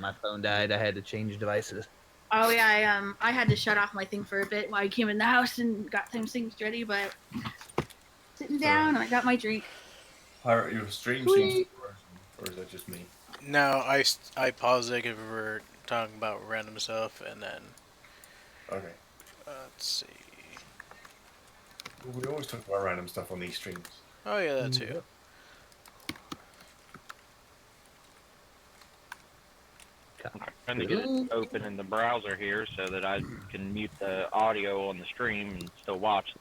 my phone died. I had to change devices. Oh yeah, I had to shut off my thing for a bit while I came in the house and got some things ready, but sitting down and I got my drink. Pirate, your stream seems to be frozen, or is that just me? No, I paused it because we were talking about random stuff, and then Okay. let's see. Well, we always talk about random stuff on these streams. Oh yeah, that too. I'm trying to get it open in the browser here so that I can mute the audio on the stream and still watch.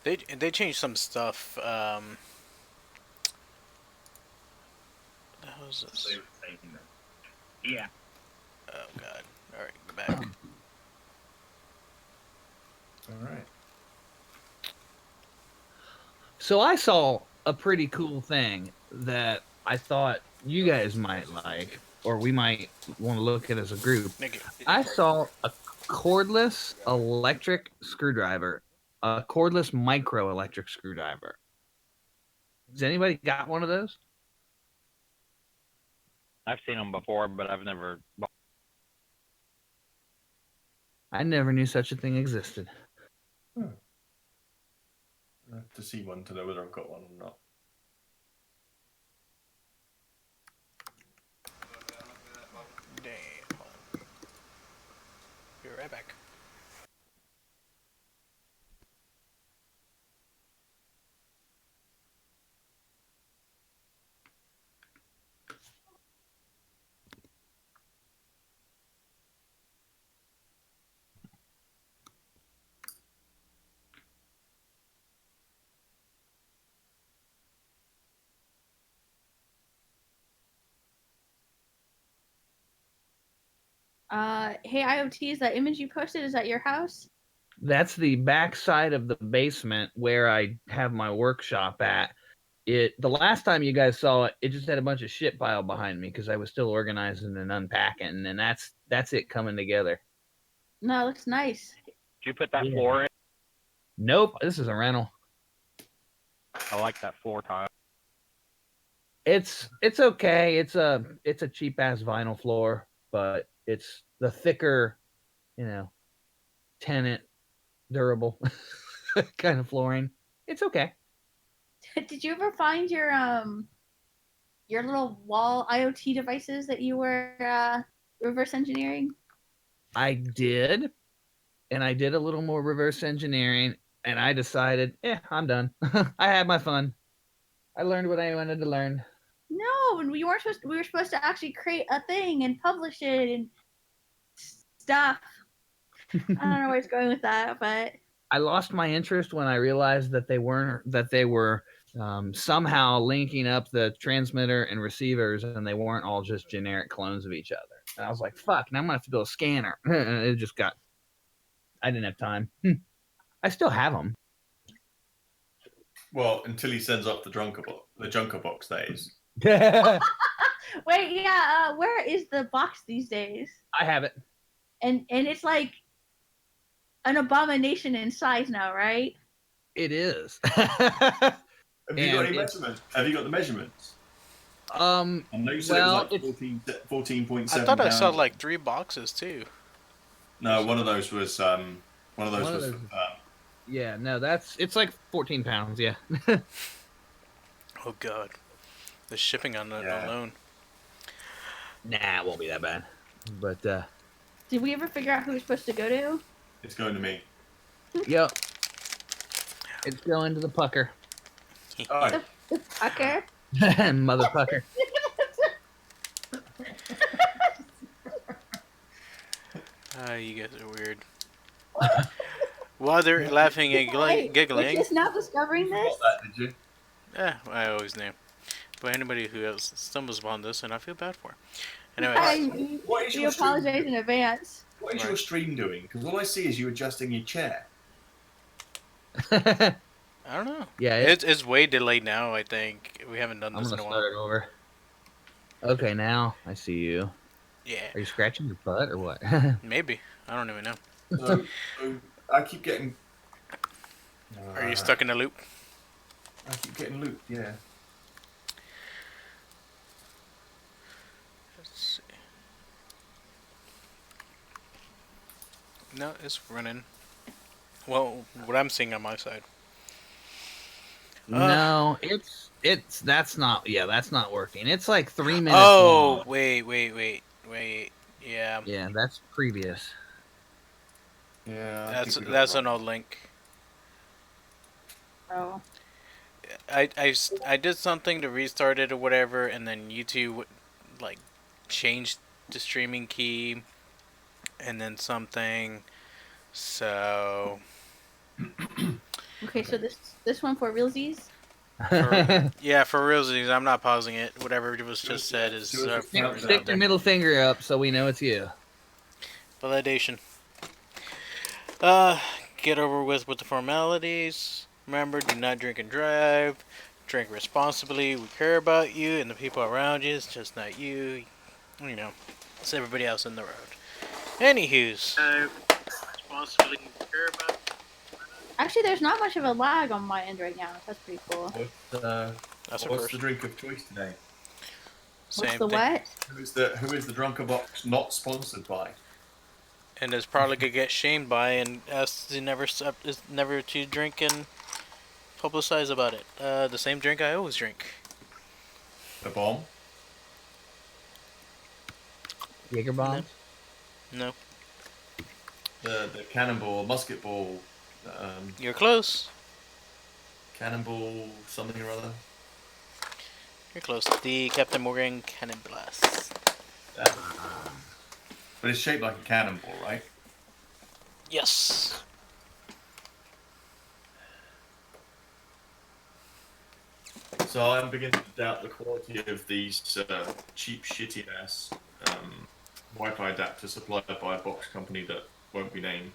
They changed some stuff. What the hell is this? Yeah. Oh god. Alright, go back. Alright. So I saw a pretty cool thing that I thought you guys might like, or we might want to look at as a group. I saw a cordless electric screwdriver, a cordless micro electric screwdriver. Has anybody got one of those? I've seen them before, but I've never. I never knew such a thing existed. I have to see one to know whether I've got one or not. Damn. Be right back. Hey IoT, is that image you posted is at your house? That's the back side of the basement where I have my workshop at. The last time you guys saw it, it just had a bunch of shit piled behind me because I was still organizing and unpacking, and that's it coming together. No, it looks nice. Did you put that floor in? Nope, this is a rental. I like that floor tile. It's okay. It's a cheap ass vinyl floor, but it's the thicker, tenant durable kind of flooring. It's okay. Did you ever find your little wall IoT devices that you were reverse engineering? I did, and I did a little more reverse engineering, and I decided, I'm done. I had my fun. I learned what I wanted to learn. No, and we were supposed to actually create a thing and publish it and stuff. I don't know where it's going with that, but I lost my interest when I realized that they were somehow linking up the transmitter and receivers, and they weren't all just generic clones of each other. And I was like, fuck, now I'm gonna have to build a scanner. I didn't have time. I still have them. Well, until he sends off the DrunkerBox, that is. Wait, yeah, where is the box these days? I have it. And it's like an abomination in size now, right? It is. Have you got any measurements? Have you got the measurements? I know you said it was like 14.7. I thought I saw like 3 boxes too. No, one of those was Yeah, no, it's like 14 pounds. Yeah. Oh god, the shipping on that alone. Nah, it won't be that bad. But did we ever figure out who we're supposed to go to? It's going to me. Yep. It's going to the pucker. Oh. The pucker? Mother pucker. You guys are weird. While they're laughing and giggling. We're just now discovering this? Did you? Yeah, I always knew. But anybody who else stumbles upon this, and I feel bad for. Anyway, we apologize in advance. What is your stream doing? Because all I see is you adjusting your chair. I don't know. Yeah, it's way delayed now. I think we haven't done this in a while. Start it over. Okay, now I see you. Yeah. Are you scratching your butt or what? Maybe. I don't even know. So I keep getting. Are you stuck in a loop? I keep getting looped. Yeah. No, it's running. Well, what I'm seeing on my side. No, that's not working. It's like 3 minutes Oh, long. wait. Yeah. Yeah, that's previous. Yeah, That's an old link. Oh. I did something to restart it or whatever, and then YouTube like changed the streaming key, and then something. So Okay, so this one for realsies. yeah, for realsies, I'm not pausing it. Whatever was just said is Stick your middle finger up so we know it's you. Validation. Get over with the formalities. Remember, do not drink and drive. Drink responsibly. We care about you and the people around you. It's just not you. You know, it's everybody else in the road. Anywho's. Responsibly. We care about. Actually, there's not much of a lag on my end right now. That's pretty cool. What's the drink of choice today? What's the what? Who is the DrunkerBox not sponsored by? And is probably gonna get shamed by and asked to never to drink and publicize about it. The same drink I always drink. The bomb? Jaeger bomb? No. The cannonball, musket ball. You're close. Cannonball, something or other. You're close. The Captain Morgan Cannon Blast. But it's shaped like a cannonball, right? Yes. So I'm beginning to doubt the quality of these cheap, shitty ass Wi-Fi adapters supplied by a box company that won't be named.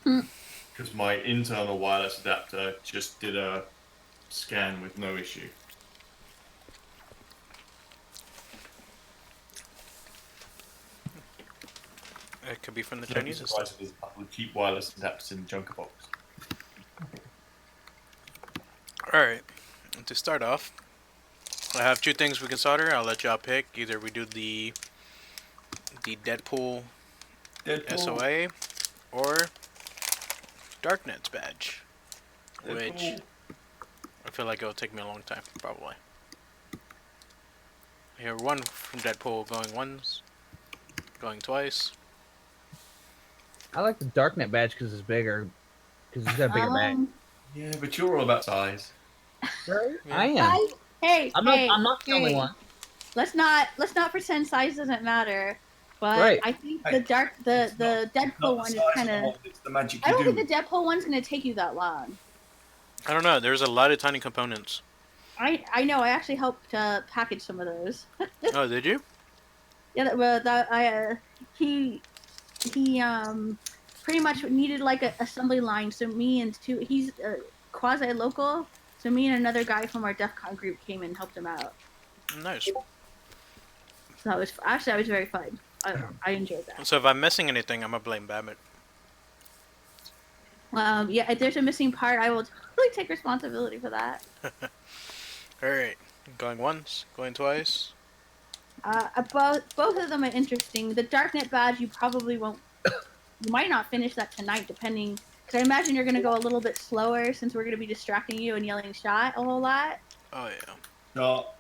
Because my internal wireless adapter just did a scan with no issue. It could be from the Chinese system. There's a couple of cheap wireless adapters in the DrunkerBox. Alright, to start off, I have two things we can solder. I'll let y'all pick. Either we do the Deadpool SOA or DarkNet's badge, which I feel like it'll take me a long time, probably. Here, one from Deadpool going once, going twice. I like the DarkNet badge because it's bigger. Because it's got a bigger bag. Yeah, but you're all about size. Right? Yeah. I am. Hey, I'm not the only one. Let's not pretend size doesn't matter. But Right. I think the Deadpool one is kind of. I don't think the Deadpool one's gonna take you that long. I don't know. There's a lot of tiny components. I know. I actually helped package some of those. Oh, did you? Yeah, he pretty much needed like an assembly line. So me and he's quasi local. So me and another guy from our DEF CON group came and helped him out. Nice. So that was very fun. I enjoyed that. So if I'm missing anything, I'm gonna blame Babbitt. Yeah, if there's a missing part, I will totally take responsibility for that. Alright. Going once, going twice. Both of them are interesting. The DarkNet badge, you probably won't. You might not finish that tonight, depending. Because I imagine you're gonna go a little bit slower since we're gonna be distracting you and yelling "shot" a whole lot. Oh yeah. Shot.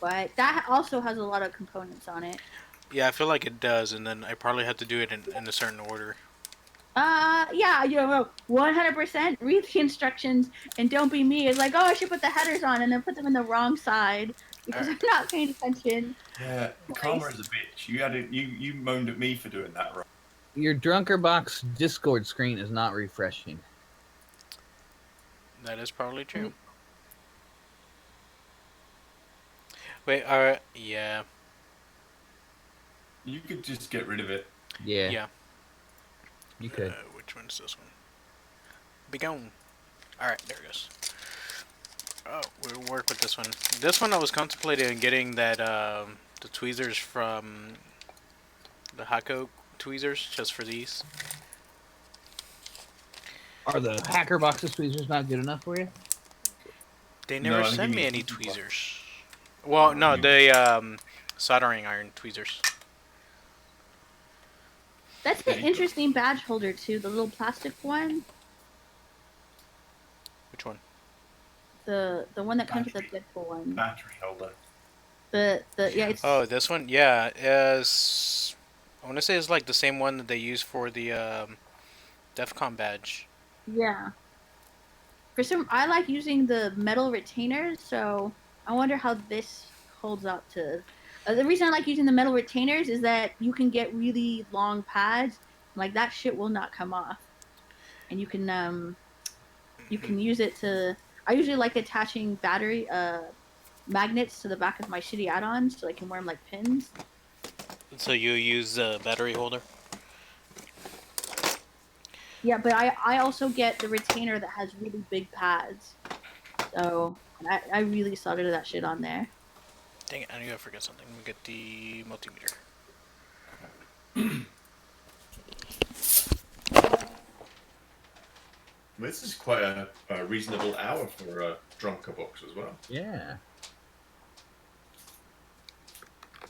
But that also has a lot of components on it. Yeah, I feel like it does, and then I probably have to do it in a certain order. Yeah, 100% read the instructions and don't be me. It's like, oh, I should put the headers on and then put them in the wrong side because I'm not paying attention. Yeah, karma is a bitch. You moaned at me for doing that, right? Your DrunkerBox Discord screen is not refreshing. That is probably true. Wait, yeah. You could just get rid of it. Yeah. Yeah. You could. Which one's this one? Be gone. Alright, there it goes. Oh, we'll work with this one. This one I was contemplating getting that, the tweezers from the Hako tweezers, just for these. Are the hacker boxes tweezers not good enough for you? They never sent me any tweezers. Well, no, the soldering iron tweezers. That's an interesting badge holder too. The little plastic one. Which one? The one that comes with the Deadpool one. Battery holder. Yeah. It's, Oh, this one. Yeah, is I want to say it's like the same one that they use for the DEFCON badge. yeah. I like using the metal retainers, so I wonder how this holds up to. The reason I like using the metal retainers is that you can get really long pads, like that shit will not come off, and you can use it to. I usually like attaching battery magnets to the back of my shitty add-ons so I can wear them like pins. So you use a battery holder? Yeah, but I also get the retainer that has really big pads, so I really soldered that shit on there. Dang it, I knew I forget something. Let me get the multimeter. This is quite a reasonable hour for a DrunkerBox as well. Yeah.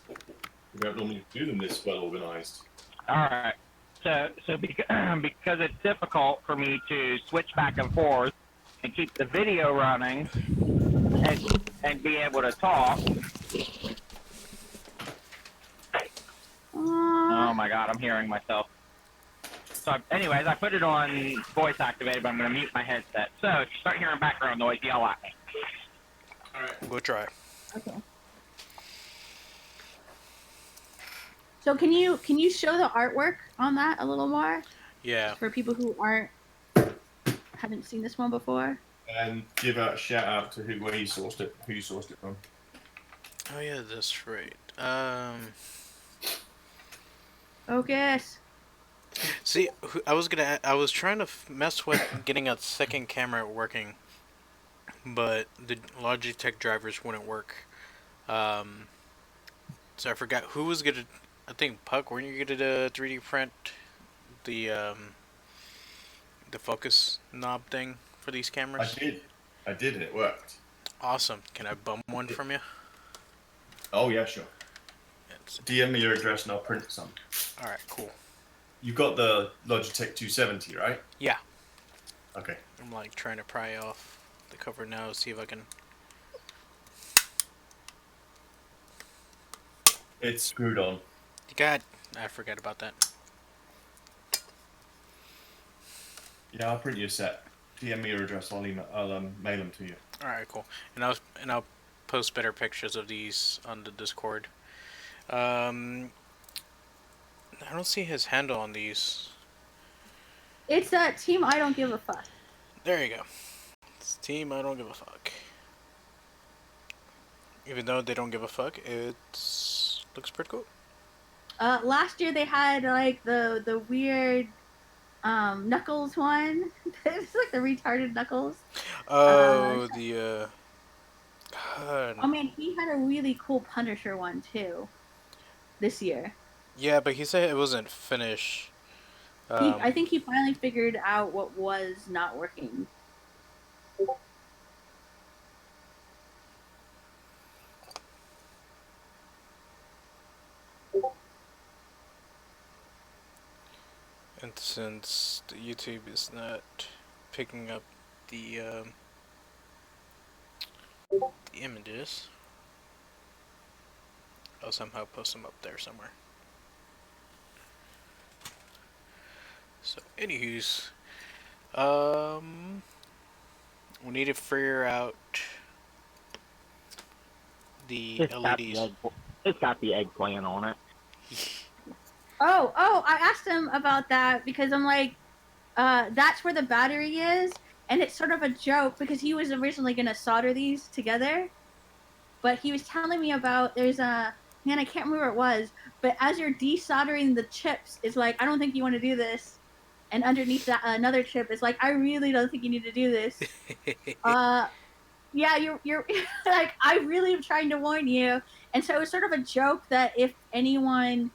We don't normally do them this well organised. All right. So because it's difficult for me to switch back and forth and keep the video running and be able to talk. Oh my God, I'm hearing myself. So anyways, I put it on voice activated, but I'm going to mute my headset. So if you start hearing background noise, yell at me. All right. We'll try. Okay. So can you show the artwork on that a little more Yeah. for people who haven't seen this one before? And give a shout out to who you sourced it from. Oh yeah, that's right. Focus. See, I was trying to mess with getting a second camera working, but the Logitech drivers wouldn't work. So I forgot who was gonna. I think Puck, weren't you gonna 3D print the focus knob thing for these cameras? I did, and it worked. Awesome. Can I bum one from you? Oh yeah, sure. It's, DM me your address and I'll print some. all right, cool. You got the Logitech 270, right? Yeah. Okay. I'm like trying to pry off the cover now, see if I can. It's screwed on. God, I forgot about that. Yeah, I'll print you a set. DM me your address. I'll mail them to you. All right, cool. And I'll post better pictures of these on the Discord. I don't see his handle on these. It's Team I Don't Give a Fuck. There you go. It's Team I Don't Give a Fuck. Even though they don't give a fuck, it's looks pretty cool. Last year they had like the weird Knuckles one. It's like the retarded Knuckles. Oh, I mean, he had a really cool Punisher one too. This year. yeah, but he said it wasn't finished. I think he finally figured out what was not working. And since the YouTube is not picking up the images, I'll somehow post them up there somewhere. So, anywho's, we need to figure out the LEDs. It's got the eggplant on it. Oh, I asked him about that because I'm like, that's where the battery is, and it's sort of a joke because he was originally gonna solder these together, but he was telling me about there's a man, I can't remember what it was, but as you're desoldering the chips, it's like, I don't think you want to do this, and underneath that another chip is like, I really don't think you need to do this. Yeah, you're like, I really am trying to warn you, and so it was sort of a joke that if anyone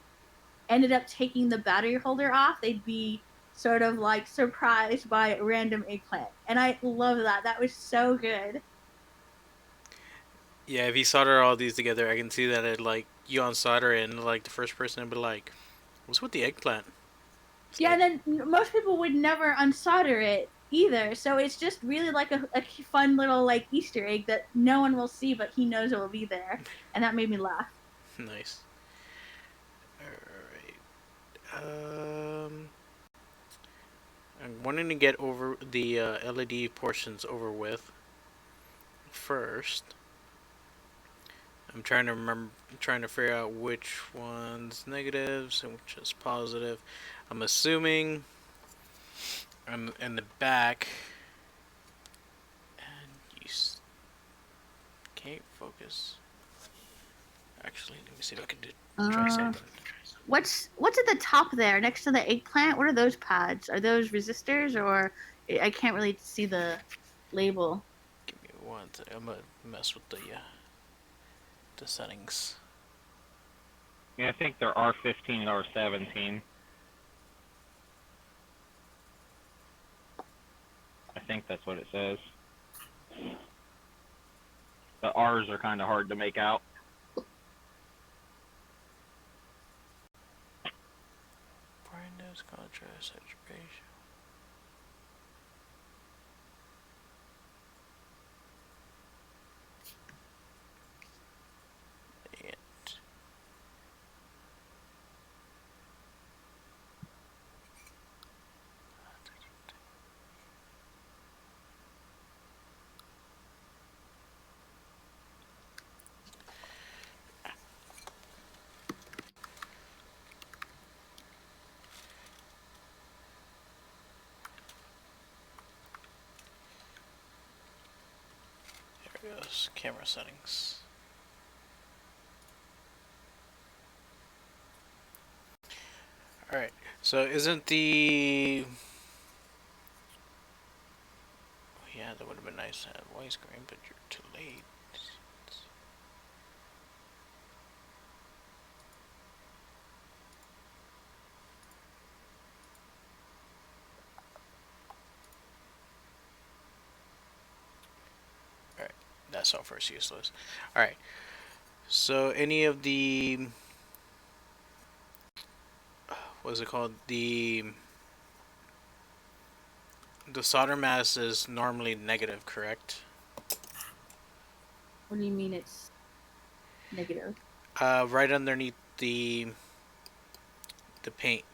ended up taking the battery holder off, they'd be sort of like surprised by a random eggplant. And I love that. That was so good. Yeah, if you solder all these together, I can see that it like you on solder and like the first person would be like, "What's with the eggplant?" Yeah, and then most people would never unsolder it either. So it's just really like a fun little like Easter egg that no one will see, but he knows it will be there, and that made me laugh. Nice. Alright. I'm wanting to get over the LED portions over with first. I'm trying to remember, trying to figure out which one's negatives and which is positive. I'm assuming I'm in the back. And you can't focus. Actually, let me see if I can try something. What's at the top there next to the eggplant? What are those pads? Are those resistors or I can't really see the label. Give me one second. I'm gonna mess with the settings. Yeah, I think there are 15 or 17. I think that's what it says. The R's are kind of hard to make out. Brightness, contrast, saturation. There it goes. Camera settings. Alright, so isn't the... Yeah, that would have been nice to have widescreen, but you're too late. Alright, that software is useless. Alright, so any of the... What's it called? The solder mass is normally negative, correct? What do you mean it's negative? Right underneath the paint.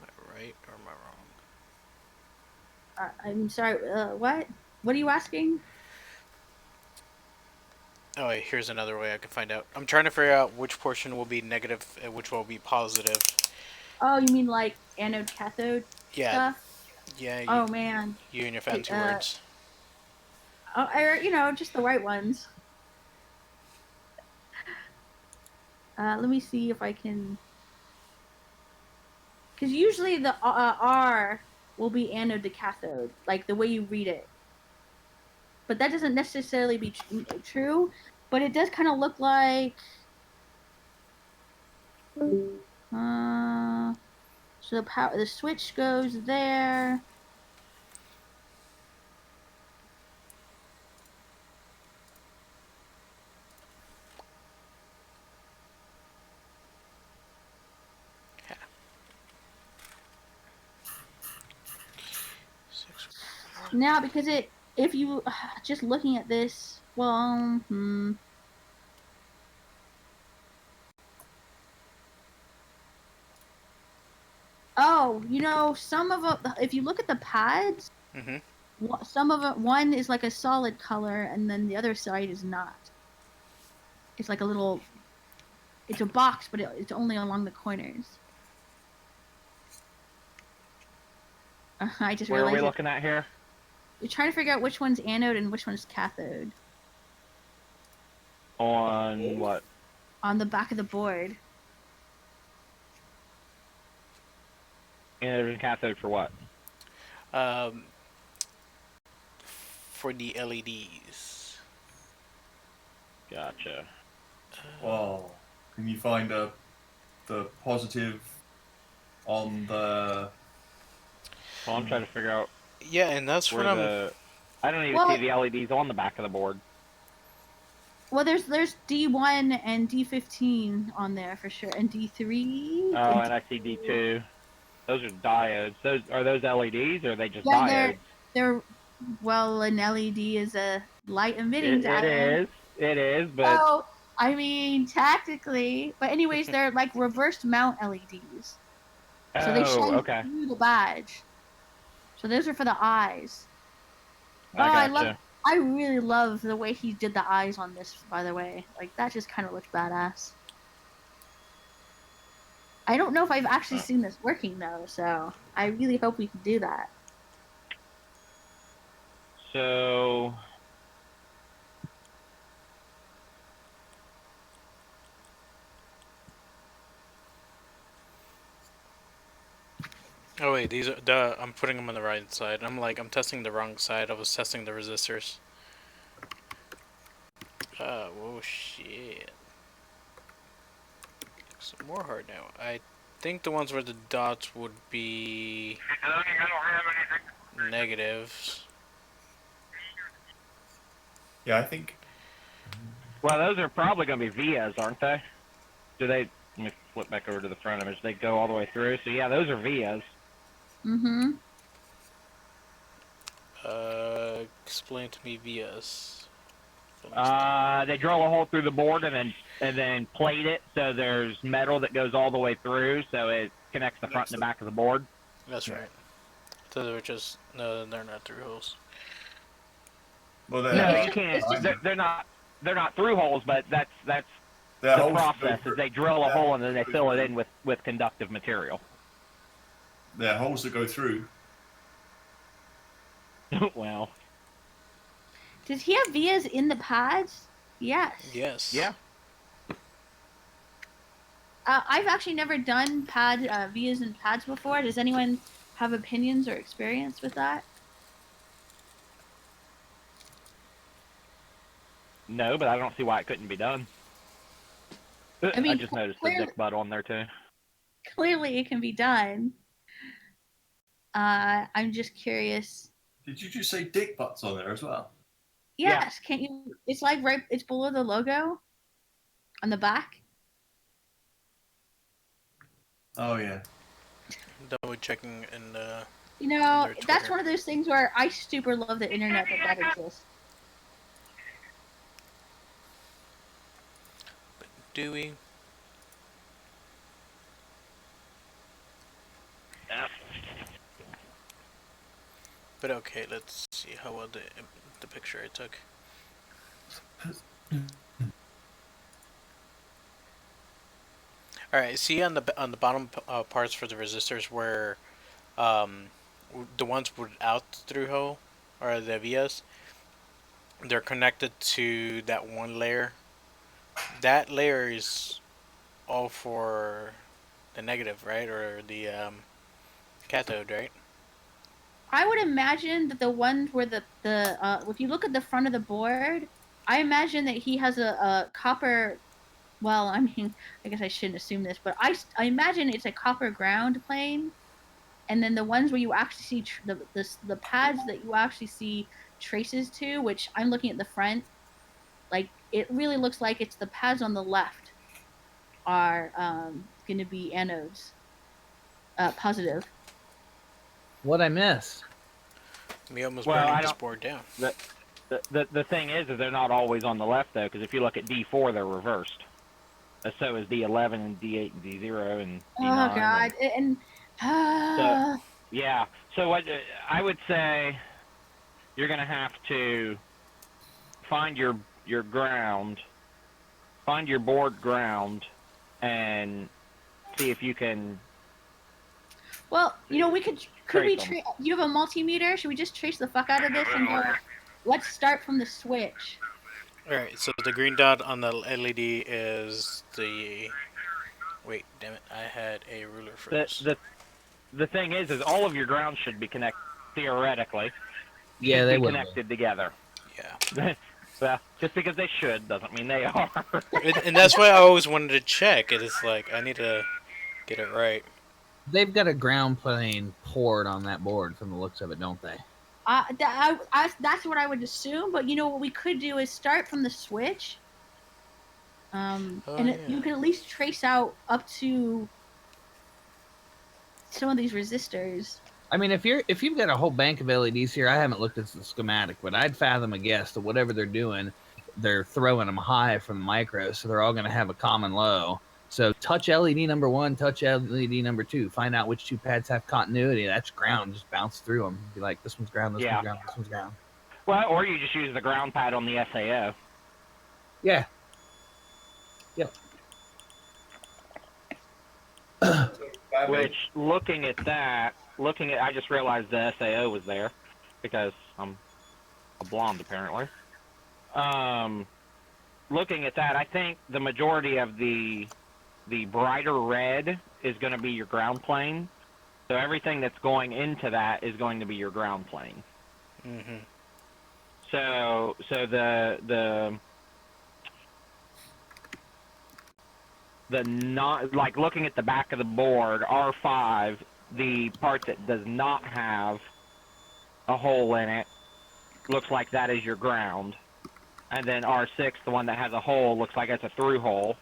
Am I right or am I wrong? I'm sorry. What? What are you asking? Oh wait, here's another way I can find out. I'm trying to figure out which portion will be negative and which will be positive. Oh, you mean like anode cathode Yeah, stuff? yeah. Oh man. You and your fancy words. Just the right ones. Let me see if I can. Because usually the R will be anode to cathode, like the way you read it. But that doesn't necessarily be true. But it does kind of look like. So the switch goes there. Now, because if you just looking at this, well, Oh, some of them, if you look at the pads, some of it, one is like a solid color, and then the other side is not. It's like it's a box, but it's only along the corners. I just Where realized. are we looking at here? You're trying to figure out which one's anode and which one's cathode. On what? On the back of the board. Anode and cathode for what? For the LEDs. Gotcha. Well, can you find the positive on the... Well, I'm trying to figure out Yeah, and that's where what I'm... I don't even see the LEDs on the back of the board. Well, there's D1 and D15 on there for sure, and D3. Oh, and I see D2. Those are diodes. Those LEDs, or are they just Yeah, diodes? they're well, an LED is a light emitting diode. It is, but Oh, I mean, tactically, but anyways, they're like reversed mount LEDs, so they shine okay. through the badge. So those are for the eyes. I gotcha. I really love the way he did the eyes on this. By the way, like that just kind of looked badass. I don't know if I've actually seen this working though, so I really hope we can do that. So Oh wait, these are I'm putting them on the right side. I'm testing the wrong side. I was testing the resistors. Oh shit. Some more hard now. I think the ones where the dots would be negatives. Yeah, I think. well, those are probably going to be vias, aren't they? Do they? Let me flip back over to the front image. They go all the way through. So yeah, those are vias. Mm-hmm. Explain to me VS. They drill a hole through the board and then plate it so there's metal that goes all the way through, so it connects the front and the back of the board. That's right. So they're just no, they're not through holes. Well, No, you can't. They're not through holes, but that's the process. Is they drill a hole and then they fill it in with conductive material. There are holes that go through. Well. Does he have vias in the pads? Yes. Yes. Yeah. I've actually never done vias and pads before. Does anyone have opinions or experience with that? No, but I don't see why it couldn't be done. I mean, I just noticed the dick butt on there too. Clearly, it can be done. I'm just curious. Did you just say dick butts on there as well? Yes, yeah. Can't you? It's like it's below the logo on the back. Oh yeah. Double checking in the. You know, that's one of those things where I super love the internet that exists. But do we? Yeah. But okay, let's see how well the picture I took. All right, see on the bottom parts for the resistors where the ones without through hole or the vias, they're connected to that one layer. That layer is all for the negative, right, or the cathode, right? I would imagine that the ones where if you look at the front of the board, I imagine that he has a copper. Well, I mean, I guess I shouldn't assume this, but I imagine it's a copper ground plane, and then the ones where you actually see the pads that you actually see traces to, which I'm looking at the front, like it really looks like it's the pads on the left are going to be anodes, positive. What I miss? Me almost burning this board down. The thing is they're not always on the left though, because if you look at D4, they're reversed. So is D11 and D8 and D0 and D9. Oh God! So, yeah. So what I would say, you're gonna have to find your ground, find your board ground, and see if you can. Well, you know, could we? You have a multimeter. Should we just trace the fuck out of this and go? Let's start from the switch. All right. So the green dot on the LED is the. Wait, damn it! I had a ruler for this. The thing is all of your grounds should be connected theoretically. Yeah, they would be connected together. Yeah. Well, just because they should doesn't mean they are. And that's why I always wanted to check. It is like I need to get it right. They've got a ground plane poured on that board from the looks of it, don't they? That's what I would assume. But you know what we could do is start from the switch, You can at least trace out up to some of these resistors. I mean, if you've got a whole bank of LEDs here, I haven't looked at the schematic, but I'd fathom a guess that whatever they're doing, they're throwing them high from the micros, so they're all going to have a common low. So touch LED number 1, touch LED number 2. Find out which 2 pads have continuity. That's ground. Just bounce through them. Be like, this one's ground, this one's ground, this one's ground. Well, or you just use the ground pad on the SAO. Yeah. Yep. Which, looking at that, I just realized the SAO was there because I'm a blonde apparently. Looking at that, I think the majority of the brighter red is going to be your ground plane. So everything that's going into that is going to be your ground plane. Mm-hmm. So the not like looking at the back of the board, R5, the part that does not have a hole in it looks like that is your ground. And then R6, the one that has a hole, looks like it's a through hole.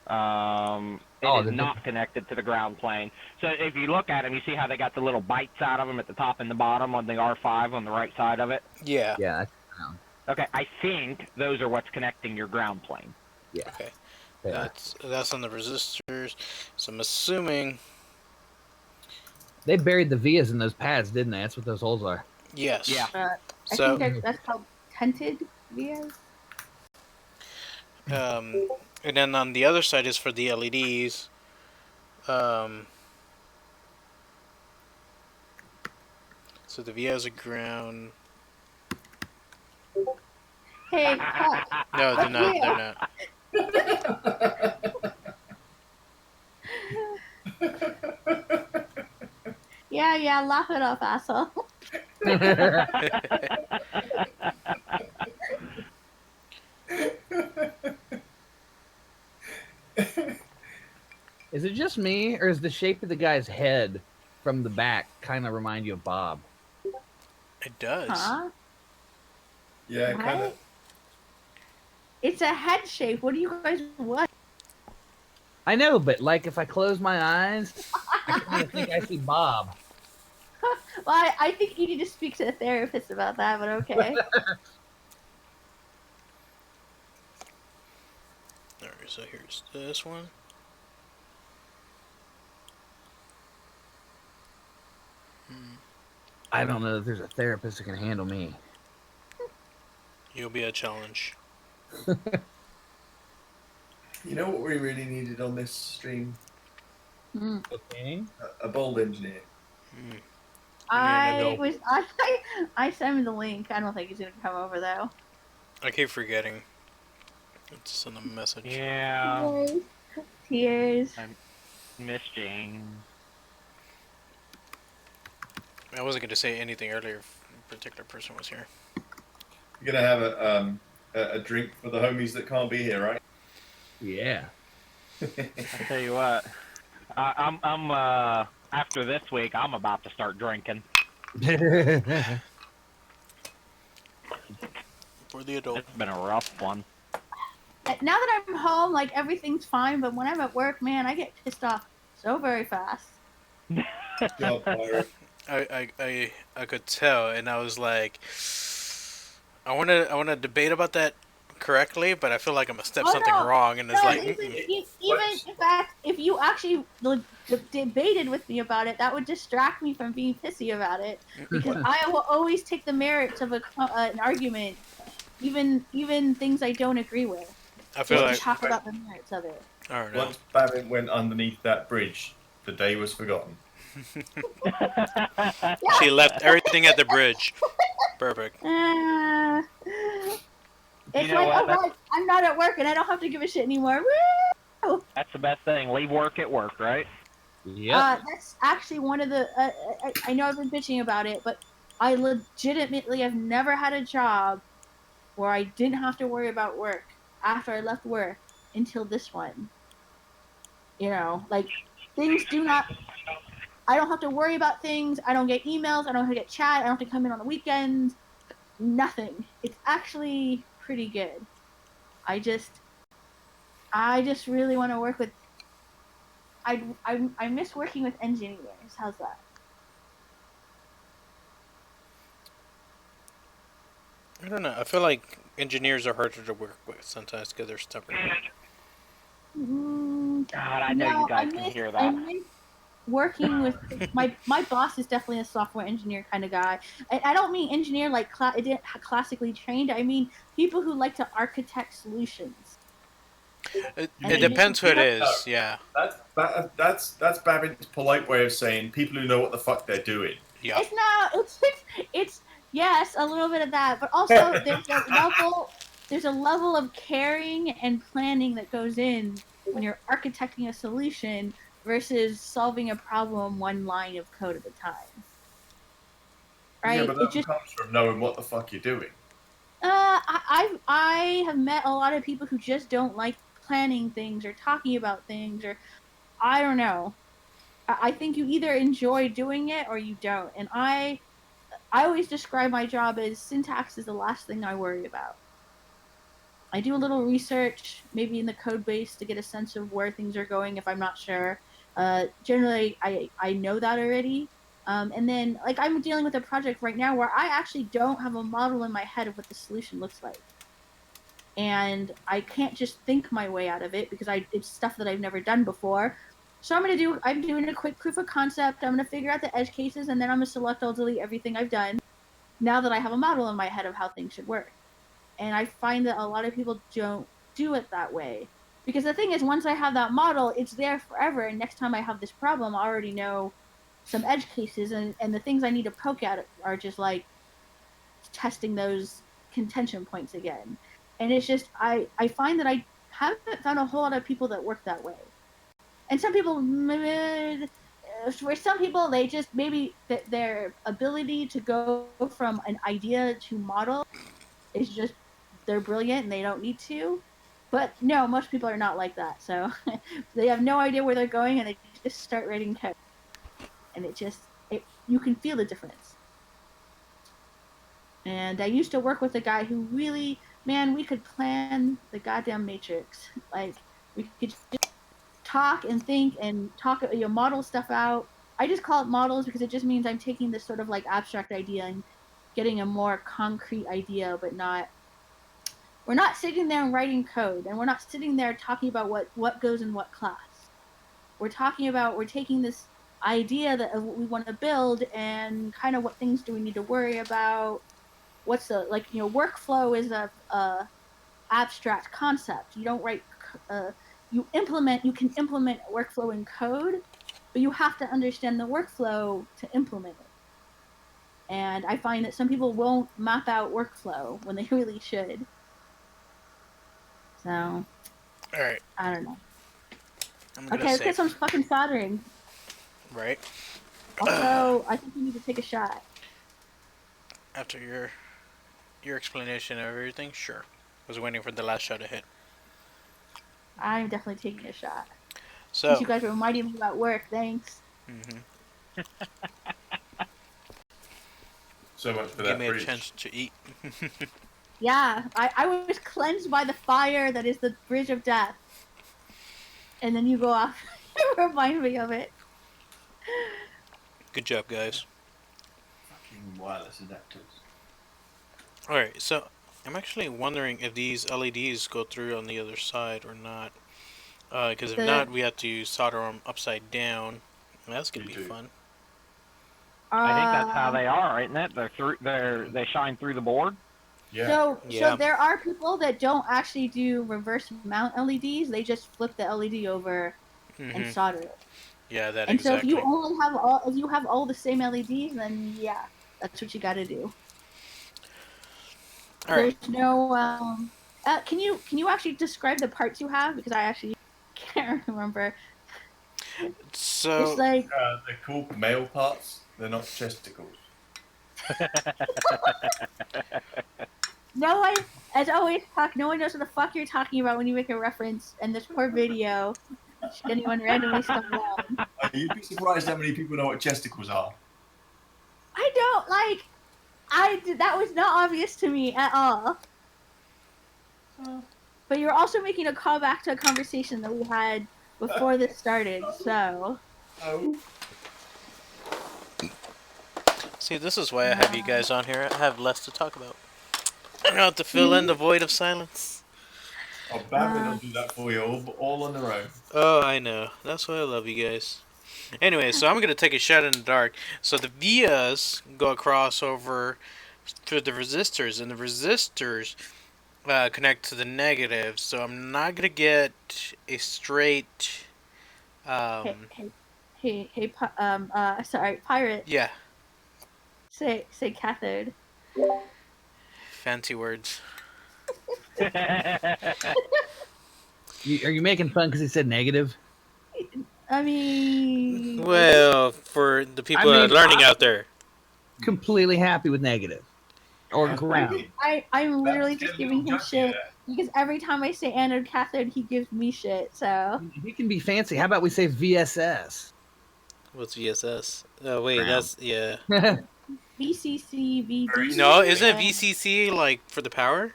It is not connected to the ground plane. So if you look at them, you see how they got the little bites out of them at the top and the bottom on the R5 on the right side of it? Yeah. Yeah. Okay, I think those are what's connecting your ground plane. Yeah. Okay. That's on the resistors. So I'm assuming. They buried the vias in those pads, didn't they? That's what those holes are. Yes. Yeah. I think that's called tented vias. And then on the other side is for the LEDs. So the vias are ground. Hey, No, they're not. They're not. Yeah, laugh it up, asshole. Is it just me, or is the shape of the guy's head from the back kind of remind you of Bob? It does. Huh? Yeah, kind of. It's a head shape. What do you guys want? I know, but like if I close my eyes, I kind of think I see Bob. Well, I think you need to speak to a therapist about that, but okay. Alright, so here's this one. I don't know if there's a therapist that can handle me. You'll be a challenge. You know what we really needed on this stream? Okay. A bold engineer. I sent him the link. I don't think he's gonna come over though. I keep forgetting. Let's send a message. Yeah. Tears. I miss Jane. I wasn't going to say anything earlier if a particular person was here. You're gonna have a drink for the homies that can't be here, right? Yeah. I tell you what, I'm after this week, I'm about to start drinking. For the adult. It's been a rough one. Now that I'm home, like everything's fine, but when I'm at work, man, I get pissed off so very fast. God, Byron. I could tell, and I was like, I want to debate about that correctly, but I feel like I'm gonna step something wrong, and it's like even in fact, if you actually debated with me about it, that would distract me from being pissy about it, because I will always take the merits of an argument, even things I don't agree with. I feel like talk about the merits of it. I don't know. Once Babbitt went underneath that bridge, the day was forgotten. She left everything at the bridge. Perfect. It's You know like, what? oh, right, I'm not at work and I don't have to give a shit anymore. Woo! That's the best thing. Leave work at work, right? Yep. That's actually one of the. I know I've been bitching about it, but I legitimately have never had a job where I didn't have to worry about work after I left work until this one. You know, like things do not. I don't have to worry about things. I don't get emails. I don't have to get chat. I don't have to come in on the weekends. Nothing. It's actually pretty good. I just I just really want to work with. I miss working with engineers. How's that? I don't know. I feel like engineers are harder to work with sometimes because they're stubborn. Mm, God, I know no, you guys can hear that. I miss working with my boss is definitely a software engineer kind of guy. And I don't mean engineer like classically trained. I mean people who like to architect solutions. It And depends who it is. Yeah. That's Babbitt's polite way of saying people who know what the fuck they're doing. Yeah. It's not. It's yes, a little bit of that, but also there's a level of caring and planning that goes in when you're architecting a solution versus solving a problem one line of code at a time. Right? Yeah, but It that just comes from knowing what the fuck you're doing. I have met a lot of people who just don't like planning things or talking about things or I don't know. I think you either enjoy doing it or you don't. And I always describe my job as syntax is the last thing I worry about. I do a little research, maybe in the code base, to get a sense of where things are going if I'm not sure. Generally, I know that already. And then, like, I'm dealing with a project right now where I actually don't have a model in my head of what the solution looks like. And I can't just think my way out of it because it's stuff that I've never done before. So I'm doing a quick proof of concept. I'm gonna figure out the edge cases, and then I'm gonna select, I'll delete everything I've done now that I have a model in my head of how things should work. And I find that a lot of people don't do it that way. Because the thing is, once I have that model, it's there forever. And next time I have this problem, I already know some edge cases. And the things I need to poke at are just like testing those contention points again. And it's just, I find that I haven't found a whole lot of people that work that way. And some people, for some people, they just maybe their ability to go from an idea to model is just they're brilliant and they don't need to. But no, most people are not like that. So they have no idea where they're going and they just start writing code, and you can feel the difference. And I used to work with a guy who really, man, we could plan the goddamn matrix. Like we could just talk and think and model stuff out. I just call it models because it just means I'm taking this sort of like abstract idea and getting a more concrete idea, but we're not sitting there and writing code, and we're not sitting there talking about what goes in what class. We're taking this idea of what we want to build and kind of what things do we need to worry about. What's the workflow is a abstract concept. You don't write you can implement workflow in code, but you have to understand the workflow to implement it. And I find that some people won't map out workflow when they really should. So, All right. I don't know. Okay, let's get some fucking soldering. Right. Also, I think we need to take a shot. After your explanation of everything, sure. I was waiting for the last shot to hit. I'm definitely taking a shot. So, since you guys are reminding me about work, thanks. Mm-hmm. So much for that. Give me a chance to eat. Yeah, I was cleansed by the fire that is the bridge of death. And then you go off and remind me of it. Good job, guys. Fucking wireless adapters. Alright, so I'm actually wondering if these LEDs go through on the other side or not. Because if not, we have to solder them upside down. That's gonna be fun. I think that's how they are, isn't it? They shine through the board. Yeah. So there are people that don't actually do reverse mount LEDs. They just flip the LED over and solder it. Yeah, that and exactly. So if you have all the same LEDs, then yeah, that's what you got to do. All right. There's no. Can you actually describe the parts you have, because I actually can't remember. So it's like they're called male parts. They're not chesticles. No one, as always, no one knows what the fuck you're talking about when you make a reference in this poor video. Should anyone randomly stop down? You'd be surprised how many people know what chesticles are. I don't that was not obvious to me at all. But but you're also making a callback to a conversation that we had before this started. So. Oh. See, this is why I have you guys on here. I have less to talk about. I don't have to fill in the void of silence. Oh, Batman will do that for you all on their own. Oh, I know. That's why I love you guys. Anyway, so I'm going to take a shot in the dark. So the vias go across over through the resistors, and the resistors connect to the negatives. So I'm not going to get a straight... Sorry, pirate. Yeah, Say cathode. fancy words. Are you making fun because he said negative? I mean. Well, for the people that are learning out there. Completely happy with negative. Or ground. I'm literally just giving him shit because every time I say anode cathode, he gives me shit. So He can be fancy. How about we say VSS? What's VSS? Oh, wait, Ground. that's, yeah. VCC, VD. No, isn't VCC like for the power?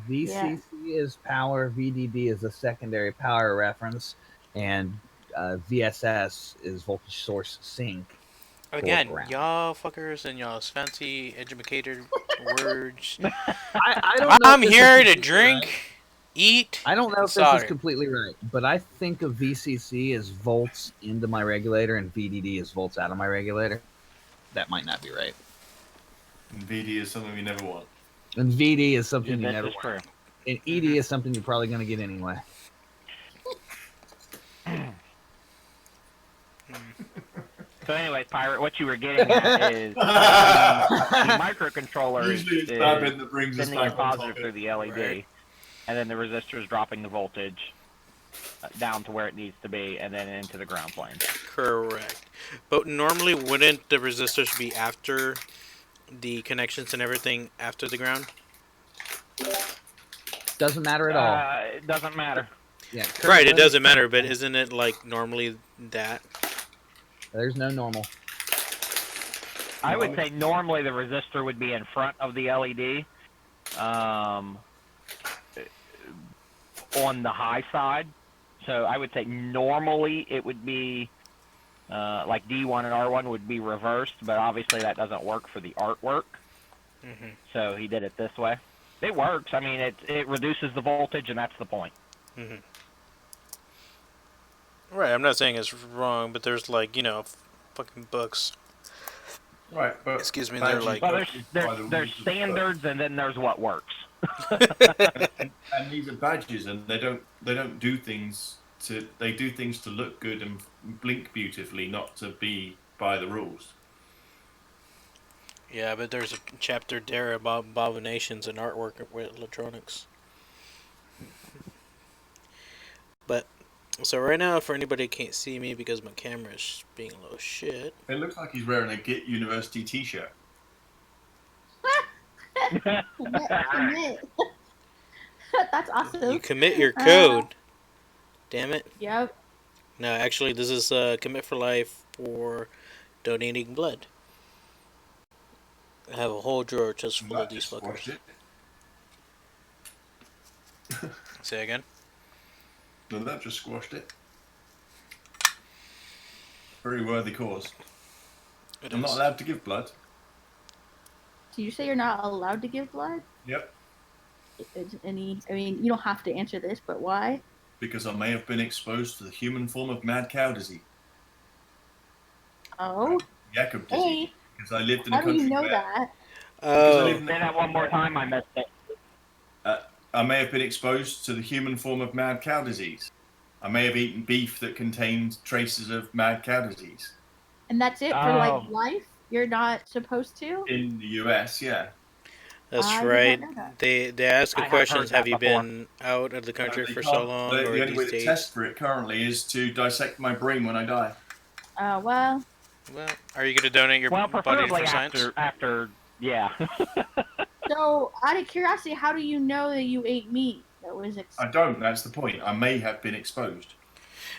VCC is power, VDD is a secondary power reference, and VSS is voltage source sink. Again, y'all fuckers and y'all's fancy educated words. I don't know I'm if this here is to completely drink, right. eat, I don't know and if this is solder. completely right, but I think of VCC as volts into my regulator and VDD as volts out of my regulator. That might not be right. And VD is something we never want. And VD is something you This never is want. true. And ED is something you're probably going to get anyway. So anyway, Pirate, what you were getting at is the microcontroller Usually it's is Batman that brings us sending a back on positive topic. through the LED, Right. and then the resistor is dropping the voltage down to where it needs to be, and then into the ground plane. Correct. But normally, wouldn't the resistors be after the connections and everything after the ground? Doesn't matter at all. It doesn't matter. Yeah, Right, it doesn't matter, but isn't it like normally that? There's no normal. I would say normally the resistor would be in front of the LED, on the high side. So I would say normally it would be like D1 and R1 would be reversed, but obviously that doesn't work for the artwork. Mm-hmm. So he did it this way. It works. I mean, it reduces the voltage, and that's the point. Mm-hmm. Right, I'm not saying it's wrong, but there's like, fucking books. Right, but Excuse me, they're like... Well, there's standards, and then there's what works. and these are badges, and they don't do things to look good and blink beautifully, not to be by the rules. Yeah, but there's a chapter there about abominations and artwork with electronics. But, so right now, for anybody who can't see me because my camera is being a little shit. It looks like he's wearing a Git University t-shirt. Commit. That's awesome. You commit your code. Damn it. Yep. No, actually, this is Commit for Life for donating blood. I have a whole drawer just full of these fuckers. Say again? No, that just squashed it. Very worthy cause. I'm not allowed to give blood. So you say you're not allowed to give blood? Yep. I mean, you don't have to answer this, but why? Because I may have been exposed to the human form of mad cow disease. Oh. Jakob disease. Hey. Because I lived in a How do country you know where... that? Oh. Say that one more time, I missed it. I may have been exposed to the human form of mad cow disease. I may have eaten beef that contained traces of mad cow disease. And that's it for like life? You're not supposed to? In the US, yeah. That's I did right. not know that. They ask I a have question, heard that have you before. been out of the country They for can't- so long? The or only way these to days? test for it currently is to dissect my brain when I die. Well. Well, are you going to donate your Well, body preferably for science? after, yeah. So, out of curiosity, how do you know that you ate meat that was I don't, that's the point. I may have been exposed.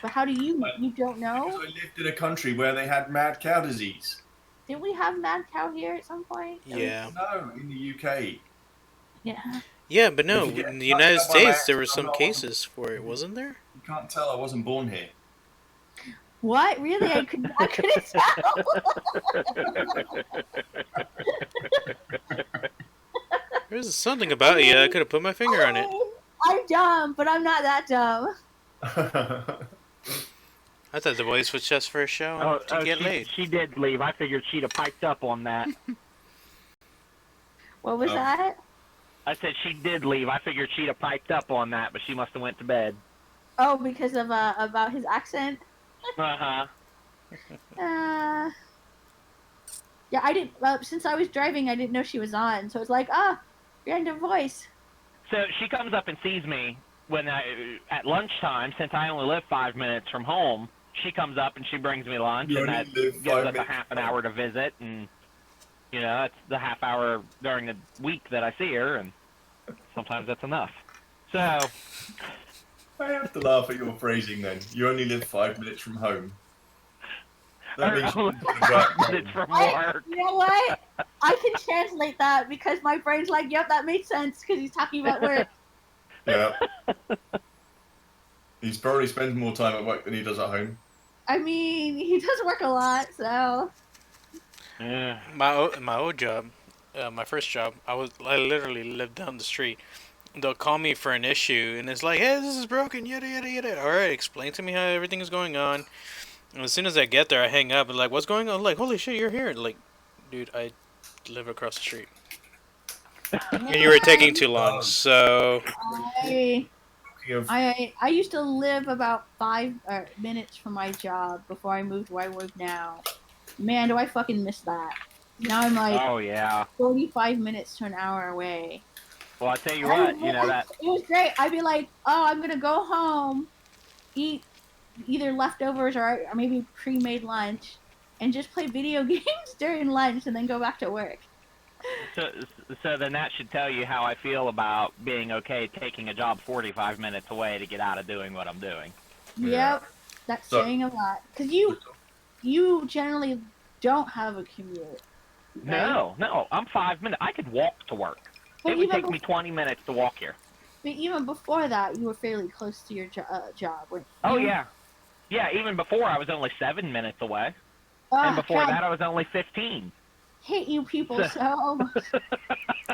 But how do you don't know? Because I lived in a country where they had mad cow disease. Didn't we have mad cow here at some point? Yeah. No, in the UK. Yeah. Yeah, but no, If you get in the United touched by my States there were accent, some I'm not- cases for it, wasn't there? You can't tell I wasn't born here. What? Really? I couldn't tell. There's something about you. I could have put my finger on it. I'm dumb, but I'm not that dumb. I thought the voice was just for a show to get laid. She did leave. I figured she'd have piped up on that. What was that? I said she did leave. I figured she'd have piped up on that, but she must have went to bed. Oh, because of about his accent. Uh-huh. Yeah, I didn't. Since I was driving, I didn't know she was on, so it's like, random voice. So she comes up and sees me when at lunchtime. Since I only live 5 minutes from home, she comes up and she brings me lunch, You and only that live gives 5 us a minutes half an from hour to visit, and it's the half hour during the week that I see her, and sometimes that's enough. So I have to laugh at your phrasing then. You only live 5 minutes from home. That means you can work minutes home. from work. You know what? I can translate that because my brain's like, yep, that made sense because he's talking about work. Yeah. He probably spends more time at work than he does at home. I mean, he does work a lot, so. Yeah. My old job, my first job, I literally lived down the street. They'll call me for an issue, and it's like, hey, this is broken, yada yada yada. All right, explain to me how everything is going on. And as soon as I get there, I hang up and like, what's going on? Like, holy shit, you're here! Like, dude, I live across the street, and you were taking too long. So I used to live about 5 minutes from my job before I moved where I work now. Man, do I fucking miss that. Now I'm like Oh yeah. 45 minutes to an hour away. Well, I tell you what, that. It was great. I'd be like, oh, I'm gonna go home, eat either leftovers or maybe pre-made lunch, and just play video games during lunch, and then go back to work. So then that should tell you how I feel about being okay taking a job 45 minutes away to get out of doing what I'm doing. Yeah. Yep, that's saying a lot. Because you generally don't have a commute. Right? No, I'm 5 minutes. I could walk to work. But It would take me 20 minutes to walk here. But even before that, you were fairly close to your job. Weren't you? Oh yeah. Yeah, even before I was only 7 minutes away. And before God, that I was only 15. hate you people so much.